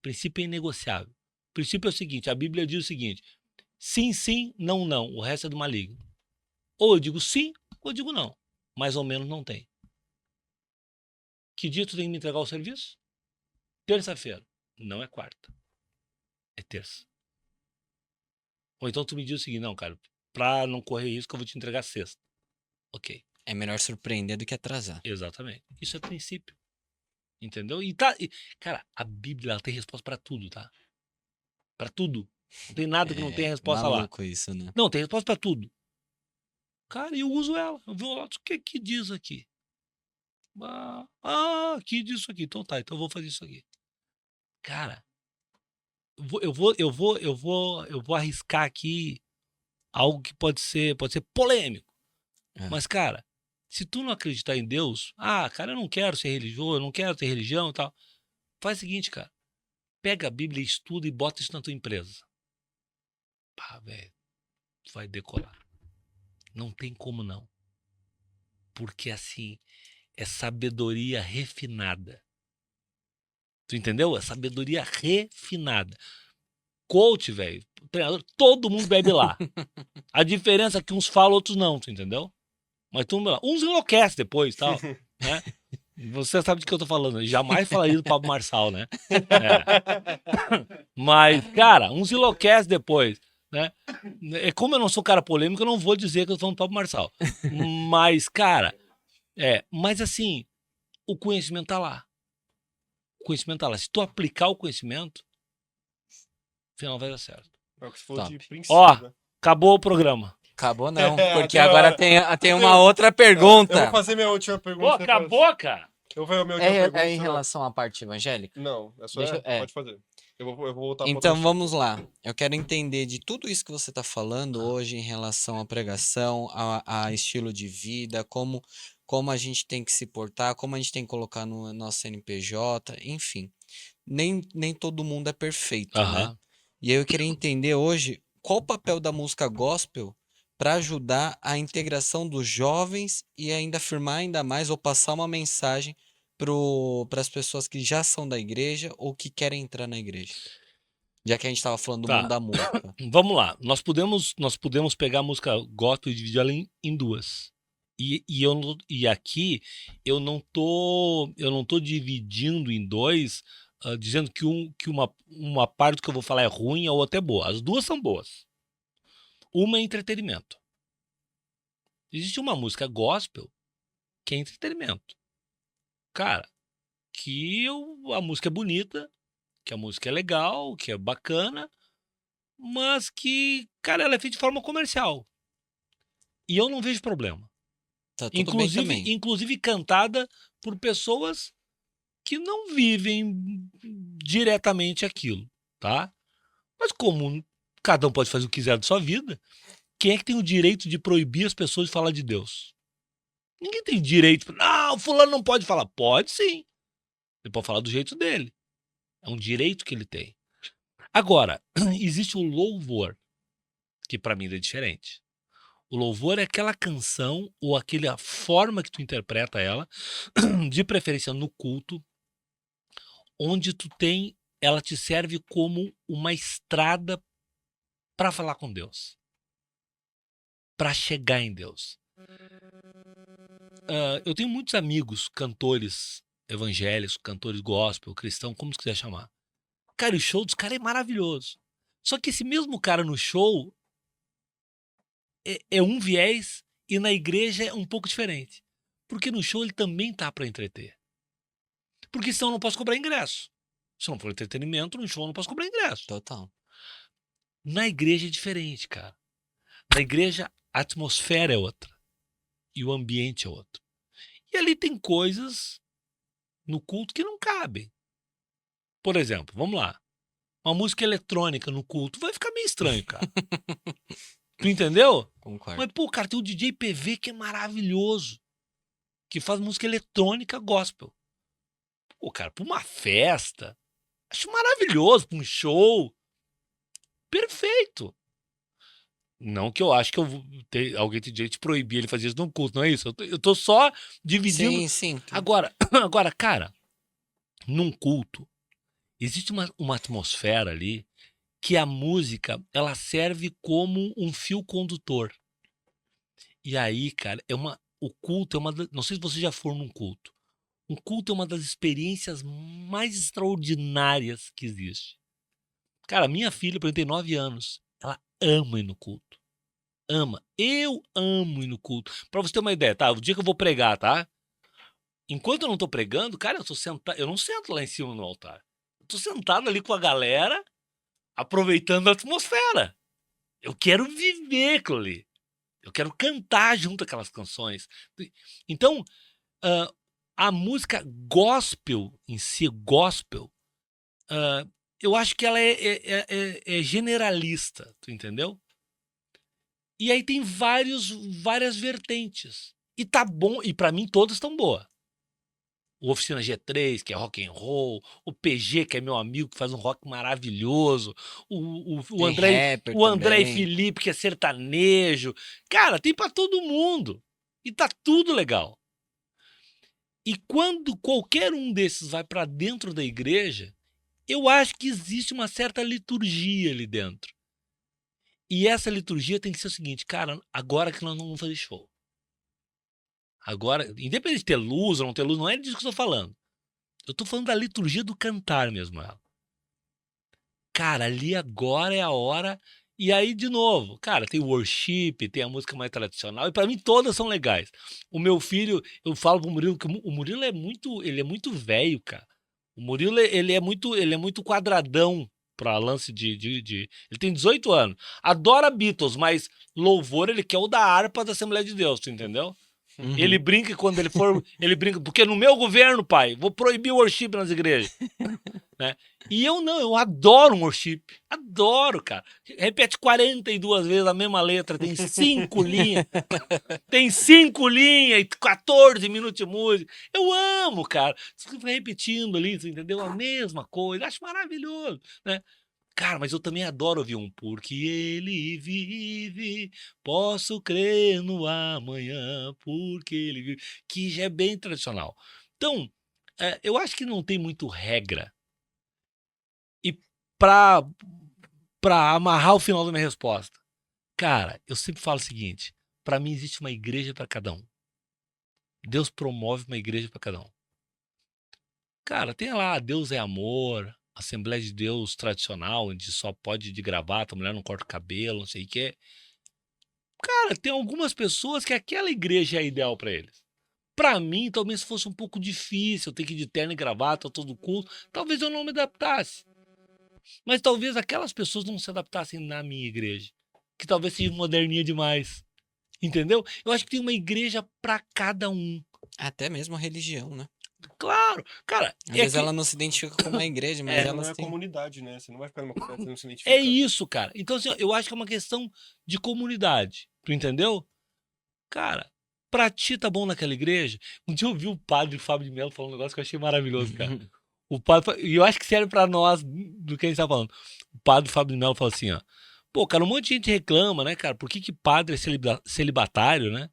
Princípio é inegociável. Princípio é o seguinte, a Bíblia diz o seguinte, sim, sim, não, não, o resto é do maligno. Ou eu digo sim, ou eu digo não. Mais ou menos não tem. Que dia tu tem que me entregar o serviço? Terça-feira. Não é quarta. É terça. Ou então tu me diz o seguinte, não, cara, pra não correr isso que eu vou te entregar sexta. Ok. É melhor surpreender do que atrasar. Exatamente. Isso é princípio. Entendeu? Cara, a Bíblia ela tem resposta pra tudo, tá? Pra tudo. Não tem nada que não tenha resposta lá. Maluco isso, né? Não, tem resposta pra tudo. Cara, eu uso ela. Eu vou lá, o que diz aqui? Aqui diz isso aqui. Então tá, então eu vou fazer isso aqui. Cara, eu vou arriscar aqui algo que pode ser polêmico. Mas, cara, se tu não acreditar em Deus, cara, eu não quero ser religioso, eu não quero ter religião e tal. Faz o seguinte, cara. Pega a Bíblia, estuda e bota isso na tua empresa. Pá, velho, tu vai decolar. Não tem como não. Porque, assim, é sabedoria refinada. Tu entendeu? É sabedoria refinada. Coach, velho, treinador, todo mundo bebe lá. A diferença é que uns falam, outros não, tu entendeu? Mas tu, uns enlouquece depois, tal, né? Você sabe de que eu tô falando. Eu jamais falaria do Pablo Marçal, né? Mas, cara, uns enlouquece depois, né? Como eu não sou cara polêmico, eu não vou dizer que eu tô falando do Pablo Marçal. Mas, cara, mas assim, o conhecimento tá lá. O conhecimento tá lá. Se tu aplicar o conhecimento, no final vai dar certo. É o que você falou de Top. princípio, Ó, né? acabou o programa. Acabou não, porque Agora- agora tem uma outra pergunta. Eu vou fazer minha última pergunta. Pô, acabou, cara? Eu vou fazer a minha última pergunta. É em relação à parte evangélica? Não, é só. Deixa eu- Pode fazer. Eu vou voltar pra Então outra vamos lá. Eu quero entender de tudo isso que você está falando hoje em relação à pregação, a estilo de vida, como a gente tem que se portar, como a gente tem que colocar no nosso CNPJ, enfim. Nem todo mundo é perfeito, né? Aham. E aí eu queria entender hoje qual o papel da música gospel para ajudar a integração dos jovens e ainda afirmar ainda mais ou passar uma mensagem para as pessoas que já são da igreja ou que querem entrar na igreja. Já que a gente estava falando do Tá. mundo da música. Vamos lá. Nós podemos pegar a música gospel e dividir ela em duas. E aqui eu não tô dividindo em dois dizendo que uma parte do que eu vou falar é ruim e a outra é boa. As duas são boas. Uma é entretenimento. Existe uma música gospel que é entretenimento. Cara, a música é bonita, que a música é legal, que é bacana, mas que, cara, ela é feita de forma comercial. E eu não vejo problema. Tá tudo bem também. Inclusive cantada por pessoas que não vivem diretamente aquilo, tá? Mas como cada um pode fazer o que quiser da sua vida, quem é que tem o direito de proibir as pessoas de falar de Deus? Ninguém tem direito. Não, fulano não pode falar. Pode sim. Ele pode falar do jeito dele. É um direito que ele tem. Agora, existe o louvor, que para mim é diferente. O louvor é aquela canção ou aquela forma que tu interpreta ela, de preferência no culto, onde ela te serve como uma estrada para falar com Deus, para chegar em Deus. Eu tenho muitos amigos, cantores evangélicos, cantores gospel, cristão, como você quiser chamar. Cara, o show dos caras é maravilhoso. Só que esse mesmo cara no show é um viés e na igreja é um pouco diferente. Porque no show ele também tá para entreter. Porque senão eu não posso cobrar ingresso. Se não for entretenimento, no show eu não posso cobrar ingresso. Total. Na igreja é diferente, cara. Na igreja a atmosfera é outra. E o ambiente é outro. E ali tem coisas no culto que não cabem. Por exemplo, vamos lá. Uma música eletrônica no culto vai ficar meio estranho, cara. Tu entendeu? Concordo. Mas, pô, cara, tem o DJ PV que é maravilhoso. Que faz música eletrônica gospel. Pô, cara, pra uma festa, acho maravilhoso. Pra um show, perfeito. Não que eu acho que alguém tem direito de proibir ele fazer isso num culto, não é isso? Eu tô só dividindo. Sim, sim. Agora, cara, num culto, existe uma atmosfera ali que a música, ela serve como um fio condutor. E aí, cara, o culto é não sei se você já for num culto. Um culto é uma das experiências mais extraordinárias que existe. Cara, minha filha, por exemplo, tem 9 anos. Ela ama ir no culto. Ama. Eu amo ir no culto. Pra você ter uma ideia, tá? O dia que eu vou pregar, tá? Enquanto eu não tô pregando, cara, eu não sento lá em cima no altar. Eu tô sentado ali com a galera, aproveitando a atmosfera. Eu quero viver aquilo ali. Eu quero cantar junto aquelas canções. Então, a música gospel em si, gospel, eu acho que ela é generalista, tu entendeu? E aí tem várias vertentes. E tá bom, e pra mim todas estão boas. O Oficina G3, que é rock and roll, o PG, que é meu amigo, que faz um rock maravilhoso, o Tem rapper André e também. Felipe, que é sertanejo. Cara, tem pra todo mundo. E tá tudo legal. E quando qualquer um desses vai pra dentro da igreja, eu acho que existe uma certa liturgia ali dentro. E essa liturgia tem que ser o seguinte, cara, agora que nós não vamos fazer show. Agora, independente de ter luz ou não ter luz, não é disso que eu tô falando. Eu tô falando da liturgia do cantar mesmo, ela. Cara, ali agora é a hora. E aí, de novo, cara, tem o worship, tem a música mais tradicional, e pra mim todas são legais. O meu filho, eu falo pro Murilo que o Murilo ele é muito velho, cara. O Murilo, ele é muito quadradão pra lance Ele tem 18 anos. Adora Beatles, mas louvor ele quer o da harpa da Assembleia de Deus, tu entendeu? Uhum. Ele brinca que quando ele for. Ele brinca, porque no meu governo, pai, vou proibir o worship nas igrejas. Né? E eu não, eu adoro um worship. Adoro, cara. Repete 42 vezes a mesma letra, tem 5 linhas. Tem 5 linhas e 14 minutos de música. Eu amo, cara. Você fica repetindo ali, você entendeu? A mesma coisa. Acho maravilhoso, né? Cara, mas eu também adoro ouvir porque ele vive, posso crer no amanhã, porque ele vive, que já é bem tradicional. Então, eu acho que não tem muito regra. E pra amarrar o final da minha resposta, cara, eu sempre falo o seguinte, pra mim existe uma igreja pra cada um. Deus promove uma igreja pra cada um. Cara, tem lá Deus é Amor, Assembleia de Deus tradicional, onde só pode ir de gravata, a mulher não corta o cabelo, não sei o quê. Cara, tem algumas pessoas que aquela igreja é ideal pra eles. Pra mim, talvez fosse um pouco difícil, eu ter que ir de terno e gravata a todo culto, talvez eu não me adaptasse. Mas talvez aquelas pessoas não se adaptassem na minha igreja, que talvez seja moderninha demais. Entendeu? Eu acho que tem uma igreja pra cada um. Até mesmo a religião, né? Claro, cara, Às vezes ela não se identifica com uma igreja, mas Não elas é têm. comunidade, né? Você não vai ficar numa comunidade, você não se identifica. é isso, cara. Então, assim, eu acho que é uma questão de comunidade. Tu entendeu? Cara, pra ti tá bom naquela igreja? Um dia eu ouvi o padre Fábio de Mello falando um negócio que eu achei maravilhoso, cara. O padre, e eu acho que serve pra nós do que a gente tá falando. O padre Fábio de Mello falou assim, ó. Pô, cara, um monte de gente reclama, né, cara? Por que que padre é celibatário, né?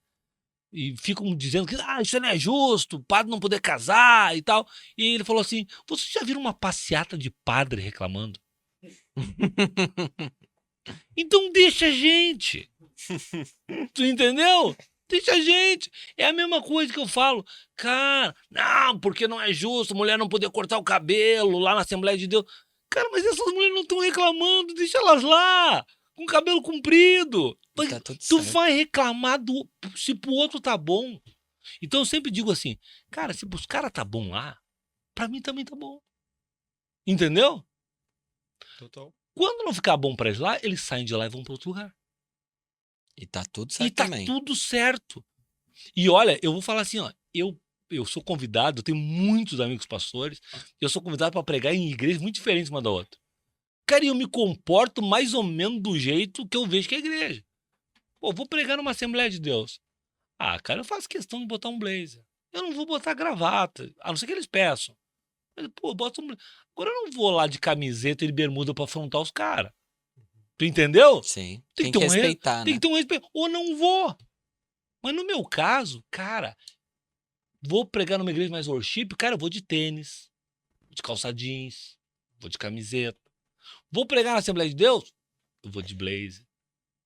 E ficam dizendo que isso não é justo, o padre não poder casar e tal. E ele falou assim: vocês já viram uma passeata de padre reclamando? Então deixa a gente. Tu entendeu? Deixa a gente. É a mesma coisa que eu falo. Cara, não, porque não é justo mulher não poder cortar o cabelo lá na Assembleia de Deus. Cara, mas essas mulheres não estão reclamando, deixa elas lá, com o cabelo comprido. Tá tudo Tu certo. vai reclamar se pro outro tá bom. Então eu sempre digo assim, cara, se pros caras tá bom lá, pra mim também tá bom. Entendeu? Total. Quando não ficar bom pra eles lá, eles saem de lá e vão pra outro lugar. E tá tudo E certo tá também. tudo certo. E olha, eu vou falar assim, ó, eu sou convidado, eu tenho muitos amigos pastores, eu sou convidado para pregar em igrejas muito diferentes uma da outra. Cara, e eu me comporto mais ou menos do jeito que eu vejo que é a igreja. Pô, vou pregar numa Assembleia de Deus. Ah, cara, eu faço questão de botar um blazer. Eu não vou botar gravata, a não ser que eles peçam. Mas, pô, bota um blazer. Agora eu não vou lá de camiseta e de bermuda para afrontar os caras. Tu entendeu? Sim. Tem Tem que que ter respeitar, tem né? que ter um respeito. Ou não vou. Mas no meu caso, cara, vou pregar numa igreja mais worship, cara, eu vou de tênis, de calça jeans, vou de camiseta. Vou pregar na Assembleia de Deus, eu vou de blazer,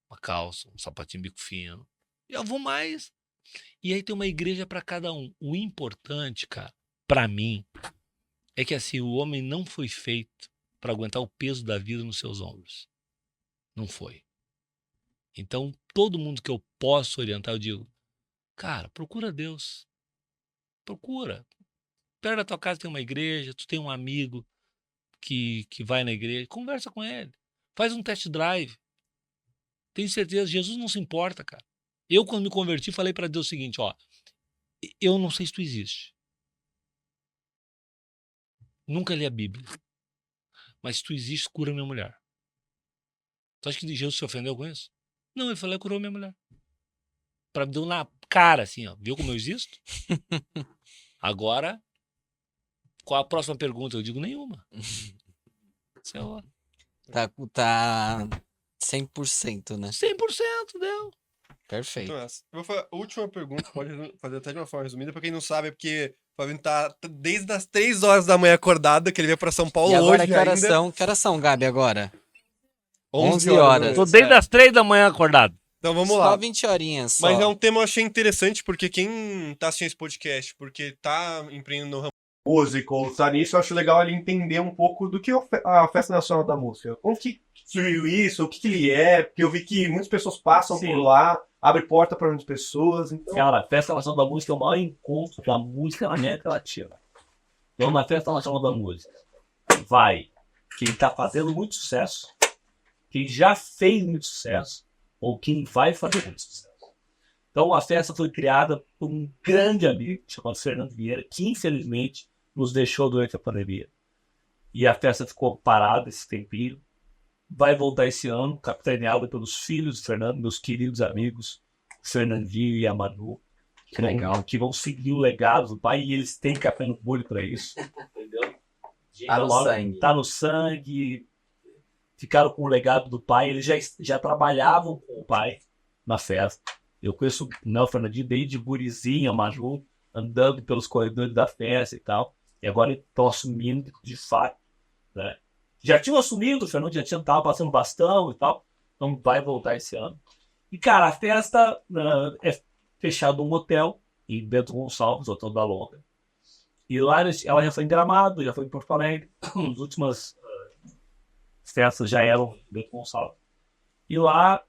uma calça, um sapatinho bico fino. E eu vou mais. E aí tem uma igreja para cada um. O importante, cara, para mim, é que assim, o homem não foi feito para aguentar o peso da vida nos seus ombros. Não foi. Então, todo mundo que eu posso orientar, eu digo, cara, procura Deus. Procura. Perto da tua casa tem uma igreja, tu tem um amigo que vai na igreja, conversa com ele. Faz um test drive. Tenho certeza, Jesus não se importa, cara. Eu, quando me converti, falei para Deus o seguinte, ó, eu não sei se tu existe. Nunca li a Bíblia. Mas se tu existe, cura minha mulher. Tu acha que Jesus se ofendeu com isso? Não, ele falou, curou minha mulher. Pra me dar na cara, assim, ó. Viu como eu existo? Agora, qual a próxima pergunta? Eu digo nenhuma. Sei lá. Tá 100%, né? 100% deu. Perfeito. Então, essa. Eu vou fazer a última pergunta, pode fazer até de uma forma resumida, pra quem não sabe, é porque o Fabinho tá desde as 3 horas da manhã acordado, que ele veio pra São Paulo E agora hoje que horas ainda. são? Que horas são, Gabi, agora? 11 11 horas. horas. Tô desde as 3 da manhã acordado. Então vamos Só lá. 20 horinhas só. Mas é um tema que eu achei interessante, porque quem tá assistindo esse podcast, porque tá empreendendo no ramo música ou tá nisso, eu acho legal ele entender um pouco do que é a Festa Nacional da Música. Como que surgiu isso, o que que ele é, porque eu vi que muitas pessoas passam por lá, abre porta para muitas pessoas. Então... Cara, a Festa Nacional da Música é o maior encontro da música na América Latina. Então, na Festa Nacional da Música, vai quem tá fazendo muito sucesso, quem já fez muito sucesso, ou quem vai fazer muito sucesso. Então, a festa foi criada por um grande amigo, chamado Fernando Vieira, que infelizmente nos deixou durante a pandemia. E a festa ficou parada esse tempinho. Vai voltar esse ano, capitaneada pelos filhos do Fernando, meus queridos amigos, Fernandinho e a Manu. Que legal. Que vão seguir o legado do pai e eles têm café no molho para isso. Entendeu? Tá no sangue. Ficaram com o legado do pai. Eles já trabalhavam com o pai na festa. Eu conheço o Fernandinho desde gurizinho, a Maju, andando pelos corredores da festa e tal. E agora estão assumindo de fato, né? Já tinham assumido, o Fernando já estava passando bastão e tal. Então vai voltar esse ano. E, cara, a festa é fechada num hotel em Bento Gonçalves, Hotel da Longa. E lá ela já foi em Gramado, já foi em Porto Alegre. As últimas festas já eram em Bento Gonçalves. E lá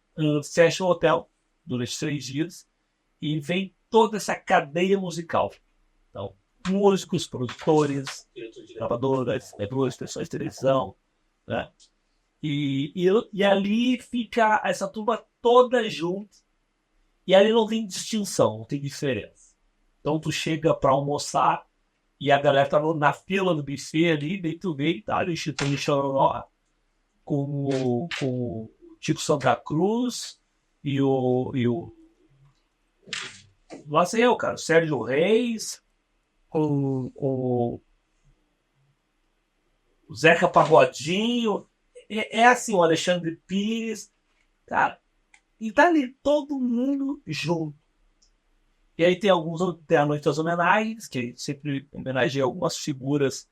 fecha o hotel durante 3 dias e vem toda essa cadeia musical. Então, músicos, produtores, diretores de gravadoras, duas pessoas de televisão, né? E ali fica essa turma toda junto. E ali não tem distinção, não tem diferença. Então tu chega para almoçar e a galera tá na fila do buffet ali, daí tu vê, tá ali Chitão Chororó com o Chico Santa Cruz e o lá sei eu, cara, o Sérgio Reis, o Zeca Pagodinho, é assim, o Alexandre Pires, cara, e tá ali todo mundo junto. E aí tem a Noite das Homenagens, que sempre homenageia algumas figuras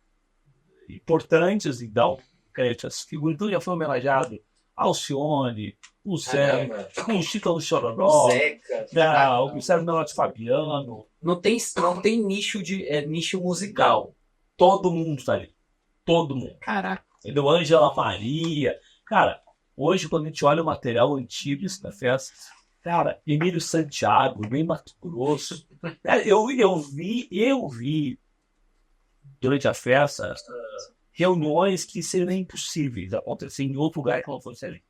importantes, então, essas figuras, então já foi homenageado Alcione, o Zé, o Chico do Chororó, o Sérgio Menotti Fabiano. Não tem nicho nicho musical. Todo mundo tá ali. Todo mundo. Caraca. Entendeu? Ângela Maria. Cara, hoje quando a gente olha o material antigo da festa, cara, Emílio Santiago, bem Mato Grosso. Cara, eu vi durante a festa reuniões que seriam impossíveis acontecer em outro lugar que não fosse ali.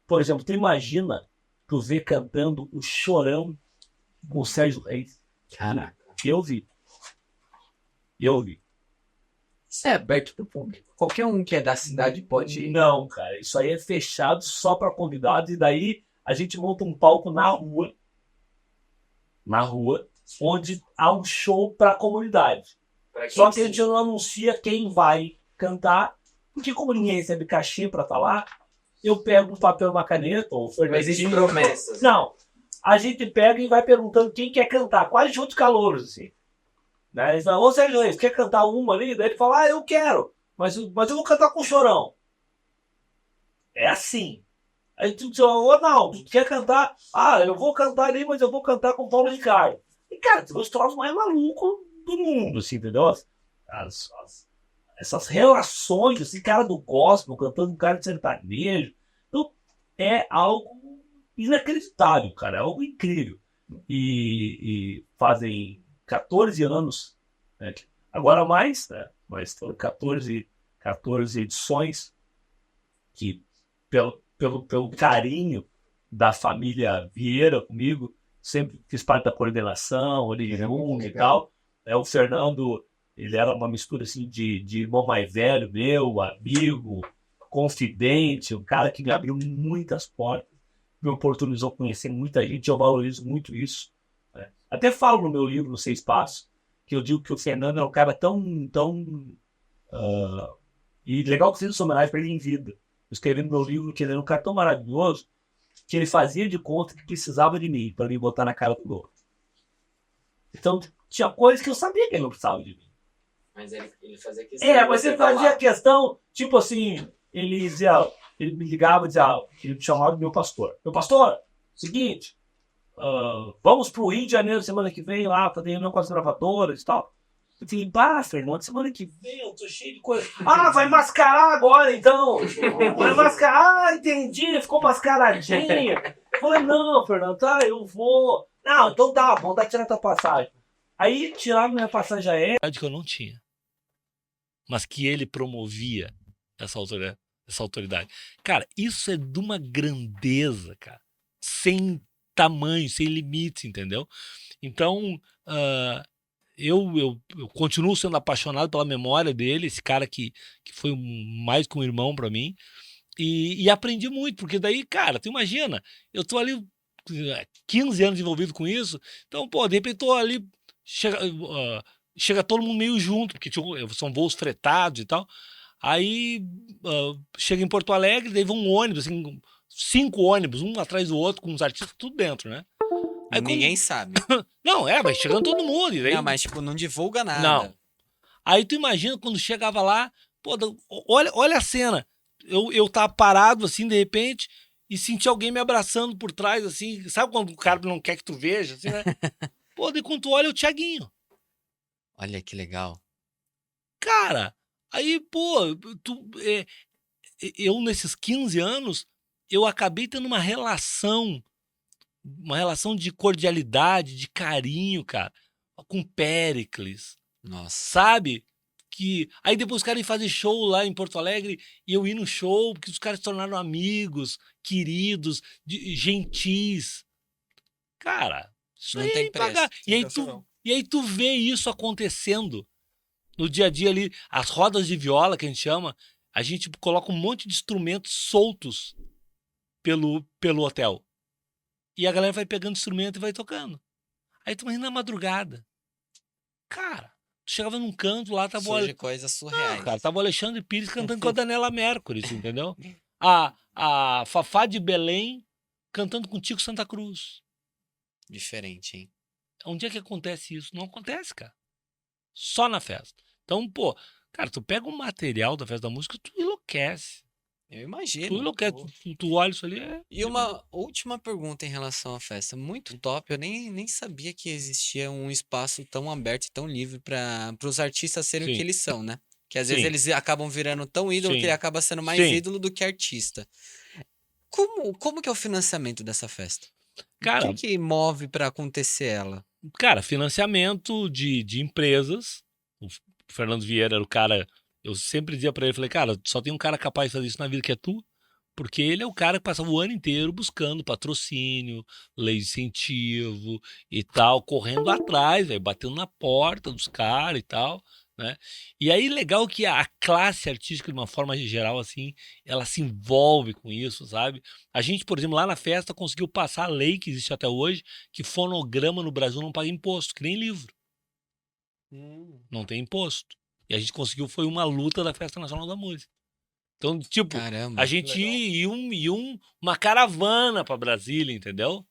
Por exemplo, tu imagina tu ver cantando o Chorão com o Sérgio Reis. Caraca. Eu vi. Isso é aberto pro público. Qualquer um que é da cidade pode ir. Não, cara, isso aí é fechado só para convidados e daí a gente monta um palco na rua, onde há um show para a comunidade. Só que a gente não anuncia quem vai cantar, porque como ninguém recebe cachê para estar lá, eu pego um papel e uma caneta, ou Não existe promessas. Não, a gente pega e vai perguntando quem quer cantar, quase juntos calouros, assim. Né? Eles falam, ô Sérgio Reis, quer cantar uma ali? Daí ele fala, eu quero, mas eu vou cantar com o Chorão. É assim. Aí tu diz, ô Arnaldo, tu quer cantar? Eu vou cantar ali, mas eu vou cantar com o Paulo Ricardo. E, cara, tem os troços mais malucos do mundo, assim, entendeu? Essas relações, esse cara do gospel cantando um cara de sertanejo. Então, é algo inacreditável, cara, é algo incrível. E fazem 14 anos, né? Agora mais, né? Mas 14 edições que, pelo carinho da família Vieira comigo, sempre fiz parte da coordenação, original e tal. O Fernando, ele era uma mistura assim de irmão mais velho meu, amigo, confidente, um cara que me abriu muitas portas, me oportunizou conhecer muita gente, eu valorizo muito isso. Né? Até falo no meu livro, No Seis Passos, que eu digo que o Fernando é um cara tão e legal que eu fiz essa homenagem para ele em vida. Eu escrevi no meu livro que ele era um cara tão maravilhoso que ele fazia de conta que precisava de mim para me botar na cara do gol. Então, tinha coisas que eu sabia que ele não precisava de mim. Mas ele fazia questão. Mas ele fazia questão, tipo assim, ele me ligava e dizia, ele me chamava de meu pastor. Meu pastor, seguinte, vamos pro Rio de Janeiro semana que vem lá, fazer reunião com as gravadoras e tal. Eu falei, Fernando, semana que vem eu tô cheio de coisa. Vai mascarar agora então. Vai mascarar, entendi, ficou mascaradinha. Eu falei, não, Fernando, tá, eu vou. Não, então tá, vamos dar tirar tua passagem. Aí tiraram minha passagem aérea. Que eu não tinha. Mas que ele promovia essa autoridade. Cara, isso é de uma grandeza, cara. Sem tamanho, sem limites, entendeu? Então, eu continuo sendo apaixonado pela memória dele, esse cara que foi mais que um irmão para mim. E aprendi muito, porque daí, cara, tu imagina, eu tô ali 15 anos envolvido com isso, então, de repente tô ali, chega todo mundo meio junto, porque são voos fretados e tal. Aí chega em Porto Alegre, daí vão um ônibus, assim, 5 ônibus, um atrás do outro, com os artistas tudo dentro, né? Aí, ninguém sabe. Não, vai chegando todo mundo. Daí... Não, mas tipo, não divulga nada. Não. Aí tu imagina quando chegava lá, olha a cena. Eu tava parado assim, de repente, e senti alguém me abraçando por trás, assim. Sabe quando o cara não quer que tu veja, assim, né? Daí quando tu olha, é o Thiaguinho. Olha que legal. Cara, aí, pô, eu nesses 15 anos, eu acabei tendo uma relação de cordialidade, de carinho, cara, com Péricles, Nossa. sabe? Que aí depois os caras fazem show lá em Porto Alegre e eu ir no show, porque os caras se tornaram amigos, queridos, gentis. Cara, isso Não aí é tem impagável. preço. Sensacional. E aí tu vê isso acontecendo no dia a dia ali, as rodas de viola que a gente chama, a gente coloca um monte de instrumentos soltos pelo hotel. E a galera vai pegando instrumento e vai tocando. Aí tu imagina na madrugada. Cara, tu chegava num canto lá, tava Surge coisas surreais. cara, tava o Alexandre Pires cantando com a Daniela Mercury, entendeu? A Fafá de Belém cantando com o Tico Santa Cruz. Diferente, hein? Onde é que acontece isso? Não acontece, cara. Só na festa. Então, pô, cara, tu pega o material da festa da música, tu enlouquece. Eu Tu imagino. enlouquece. Tu olha isso ali, E uma última pergunta em relação à festa. Muito top. Eu nem sabia que existia um espaço tão aberto e tão livre para os artistas serem o que Sim. eles são, né? Que às vezes Sim. eles acabam virando tão ídolo que Sim. ele acaba sendo mais Sim. ídolo do que artista. Como que é o financiamento dessa festa? Cara, O que move para acontecer ela? financiamento de empresas. O Fernando Vieira era o cara. Eu sempre dizia pra ele, falei, cara, só tem um cara capaz de fazer isso na vida que é tu. Porque ele é o cara que passava o ano inteiro buscando patrocínio, lei de incentivo e tal, correndo atrás, velho, batendo na porta dos caras e tal, né? E aí legal que a classe artística, de uma forma geral, assim, ela se envolve com isso, sabe? A gente, por exemplo, lá na festa conseguiu passar a lei que existe até hoje, que fonograma no Brasil não paga imposto, que nem livro, não tem imposto. E a gente conseguiu, foi uma luta da Festa Nacional da Música. Então, tipo, Caramba. a gente ia uma caravana pra Brasília, entendeu?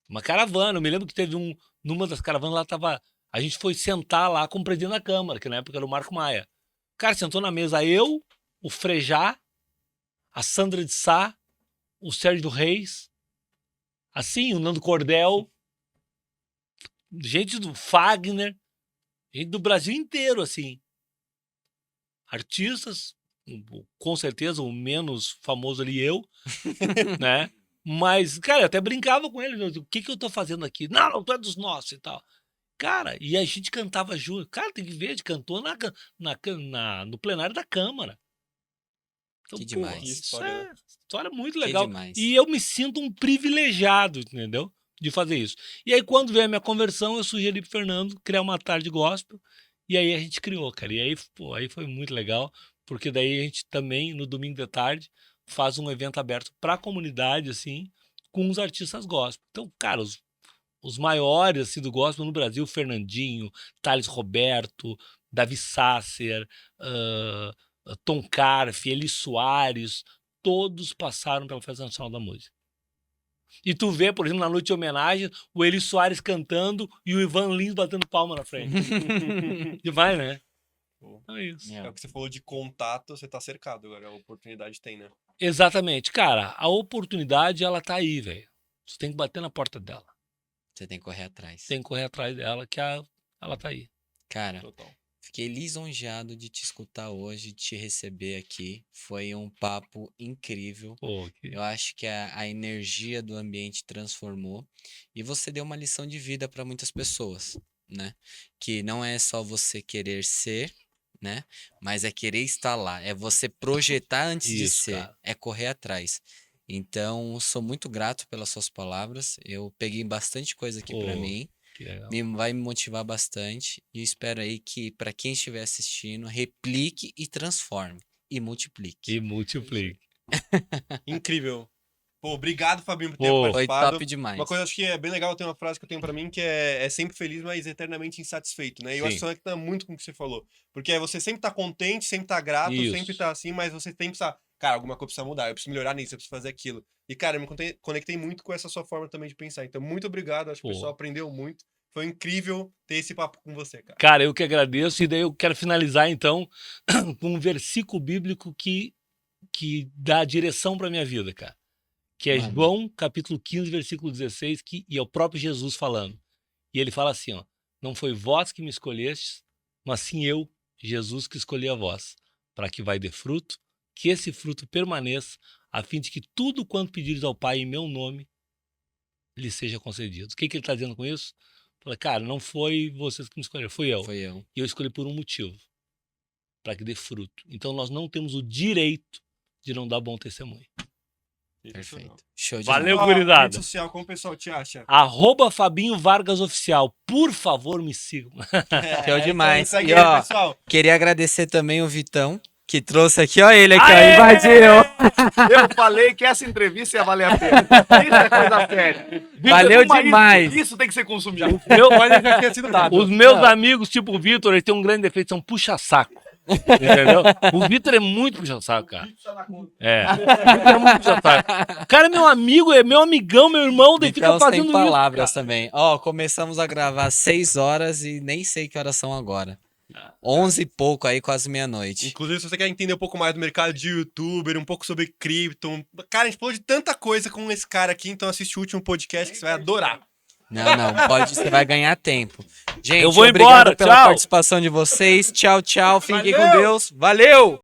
Uma caravana. Eu me lembro que teve numa das caravanas lá tava. A gente foi sentar lá com o presidente da Câmara, que na época era o Marco Maia. Cara, sentou na mesa eu, o Frejá, a Sandra de Sá, o Sérgio Reis, assim, o Nando Cordel, gente do Fagner, gente do Brasil inteiro, assim. Artistas, com certeza o menos famoso ali eu, né? Mas, cara, eu até brincava com ele, né? O que eu tô fazendo aqui? Não, tu é dos nossos e tal. Cara, e a gente cantava junto. Cara, tem que ver, a gente cantou no plenário da Câmara. Então, Que pô, demais. Que isso história, é história muito Que legal. demais. E eu me sinto um privilegiado, entendeu? De fazer isso. E aí, quando veio a minha conversão, eu sugeri pro Fernando criar uma tarde gospel. E aí a gente criou, cara. E aí, pô, aí foi muito legal, porque daí a gente também, no domingo de tarde, faz um evento aberto para a comunidade, assim, com os artistas gospel. Então, cara, os maiores assim, do gospel no Brasil, Fernandinho, Thales Roberto, Davi Sasser, Tom Carf, Eli Soares, todos passaram pela Festa Nacional da Música. E tu vê, por exemplo, na noite de homenagem, o Eli Soares cantando e o Ivan Lins batendo palma na frente. Demais, né? Pô. É isso. É o que você falou de contato, você tá cercado agora. A oportunidade tem, né? Exatamente. Cara, a oportunidade, ela tá aí, velho. Você tem que bater na porta dela. Você tem que correr atrás. Tem que correr atrás dela, que ela tá aí. Cara, Total. fiquei lisonjeado de te escutar hoje, de te receber aqui. Foi um papo incrível. Pô, Eu acho que a energia do ambiente transformou e você deu uma lição de vida para muitas pessoas, né? Que não é só você querer ser, né? Mas é querer estar lá, é você projetar antes de Isso, ser, cara. é correr atrás. Então, sou muito grato pelas suas palavras. Eu peguei bastante coisa aqui para Pô, mim. que legal. Vai me motivar bastante e espero aí que para quem estiver assistindo, replique e transforme e multiplique. E multiplique. Incrível. Pô, obrigado, Fabinho, por ter Pô, Foi participado. top demais. Uma coisa acho que é bem legal, tem uma frase que eu tenho pra mim que é sempre feliz, mas eternamente insatisfeito, né? E eu acho que Sim. isso conecta muito com o que você falou. Porque é você sempre tá contente, sempre tá grato, Isso. sempre tá assim, mas você tem que pensar, cara, alguma coisa precisa mudar, eu preciso melhorar nisso, eu preciso fazer aquilo. E, cara, eu me conectei muito com essa sua forma também de pensar. Então, muito obrigado, acho que o Pô. pessoal aprendeu muito. Foi incrível ter esse papo com você, cara. Cara, eu que agradeço. E daí eu quero finalizar, então, com um versículo bíblico que dá direção pra minha vida, cara. Que é Manda. João, capítulo 15, versículo 16, e é o próprio Jesus falando. E ele fala assim, ó, não foi vós que me escolhestes, mas sim eu Jesus que escolheu a vós, para que vai dê fruto, que esse fruto permaneça, a fim de que tudo quanto pedires ao Pai em meu nome, lhe seja concedido. O que ele está dizendo com isso? Fala, cara, não foi vocês que me escolheram, fui eu. Foi eu. E eu escolhi por um motivo, para que dê fruto. Então nós não temos o direito de não dar bom testemunho. Perfeito. Show de Valeu, bola. gurizada. Rede social, como o pessoal te acha? @Fabinho Vargas Oficial. Por favor, me sigam. Show demais. Segue E, aí, ó, pessoal. queria agradecer também o Vitão, que trouxe aqui, ó, ele aqui, ó, Aê! invadiu. Eu falei que essa entrevista ia valer a pena. Isso é coisa séria. Valeu Consuma demais. Isso tem que ser consumido. Eu- Já tinha sido dado. Os meus amigos, tipo o Vitor, ele tem um grande defeito, são puxa-saco. Entendeu? O Vitor é muito puxa-saco, cara. É. O Vitor é muito puxa-saco. O cara é meu amigo, é meu amigão, meu irmão, daí fica Vitão sem fazendo palavras isso. também. Ó, começamos a gravar 6 horas e nem sei que horas são agora. 11 e pouco aí, quase meia-noite. Inclusive, se você quer entender um pouco mais do mercado de youtuber, um pouco sobre cripto. Cara, a gente falou de tanta coisa com esse cara aqui, então assiste o último podcast que você vai adorar. Não, pode, você vai ganhar tempo. Gente, Eu vou obrigado embora, pela tchau. participação de vocês. Tchau, tchau. Fiquem com Deus. Valeu!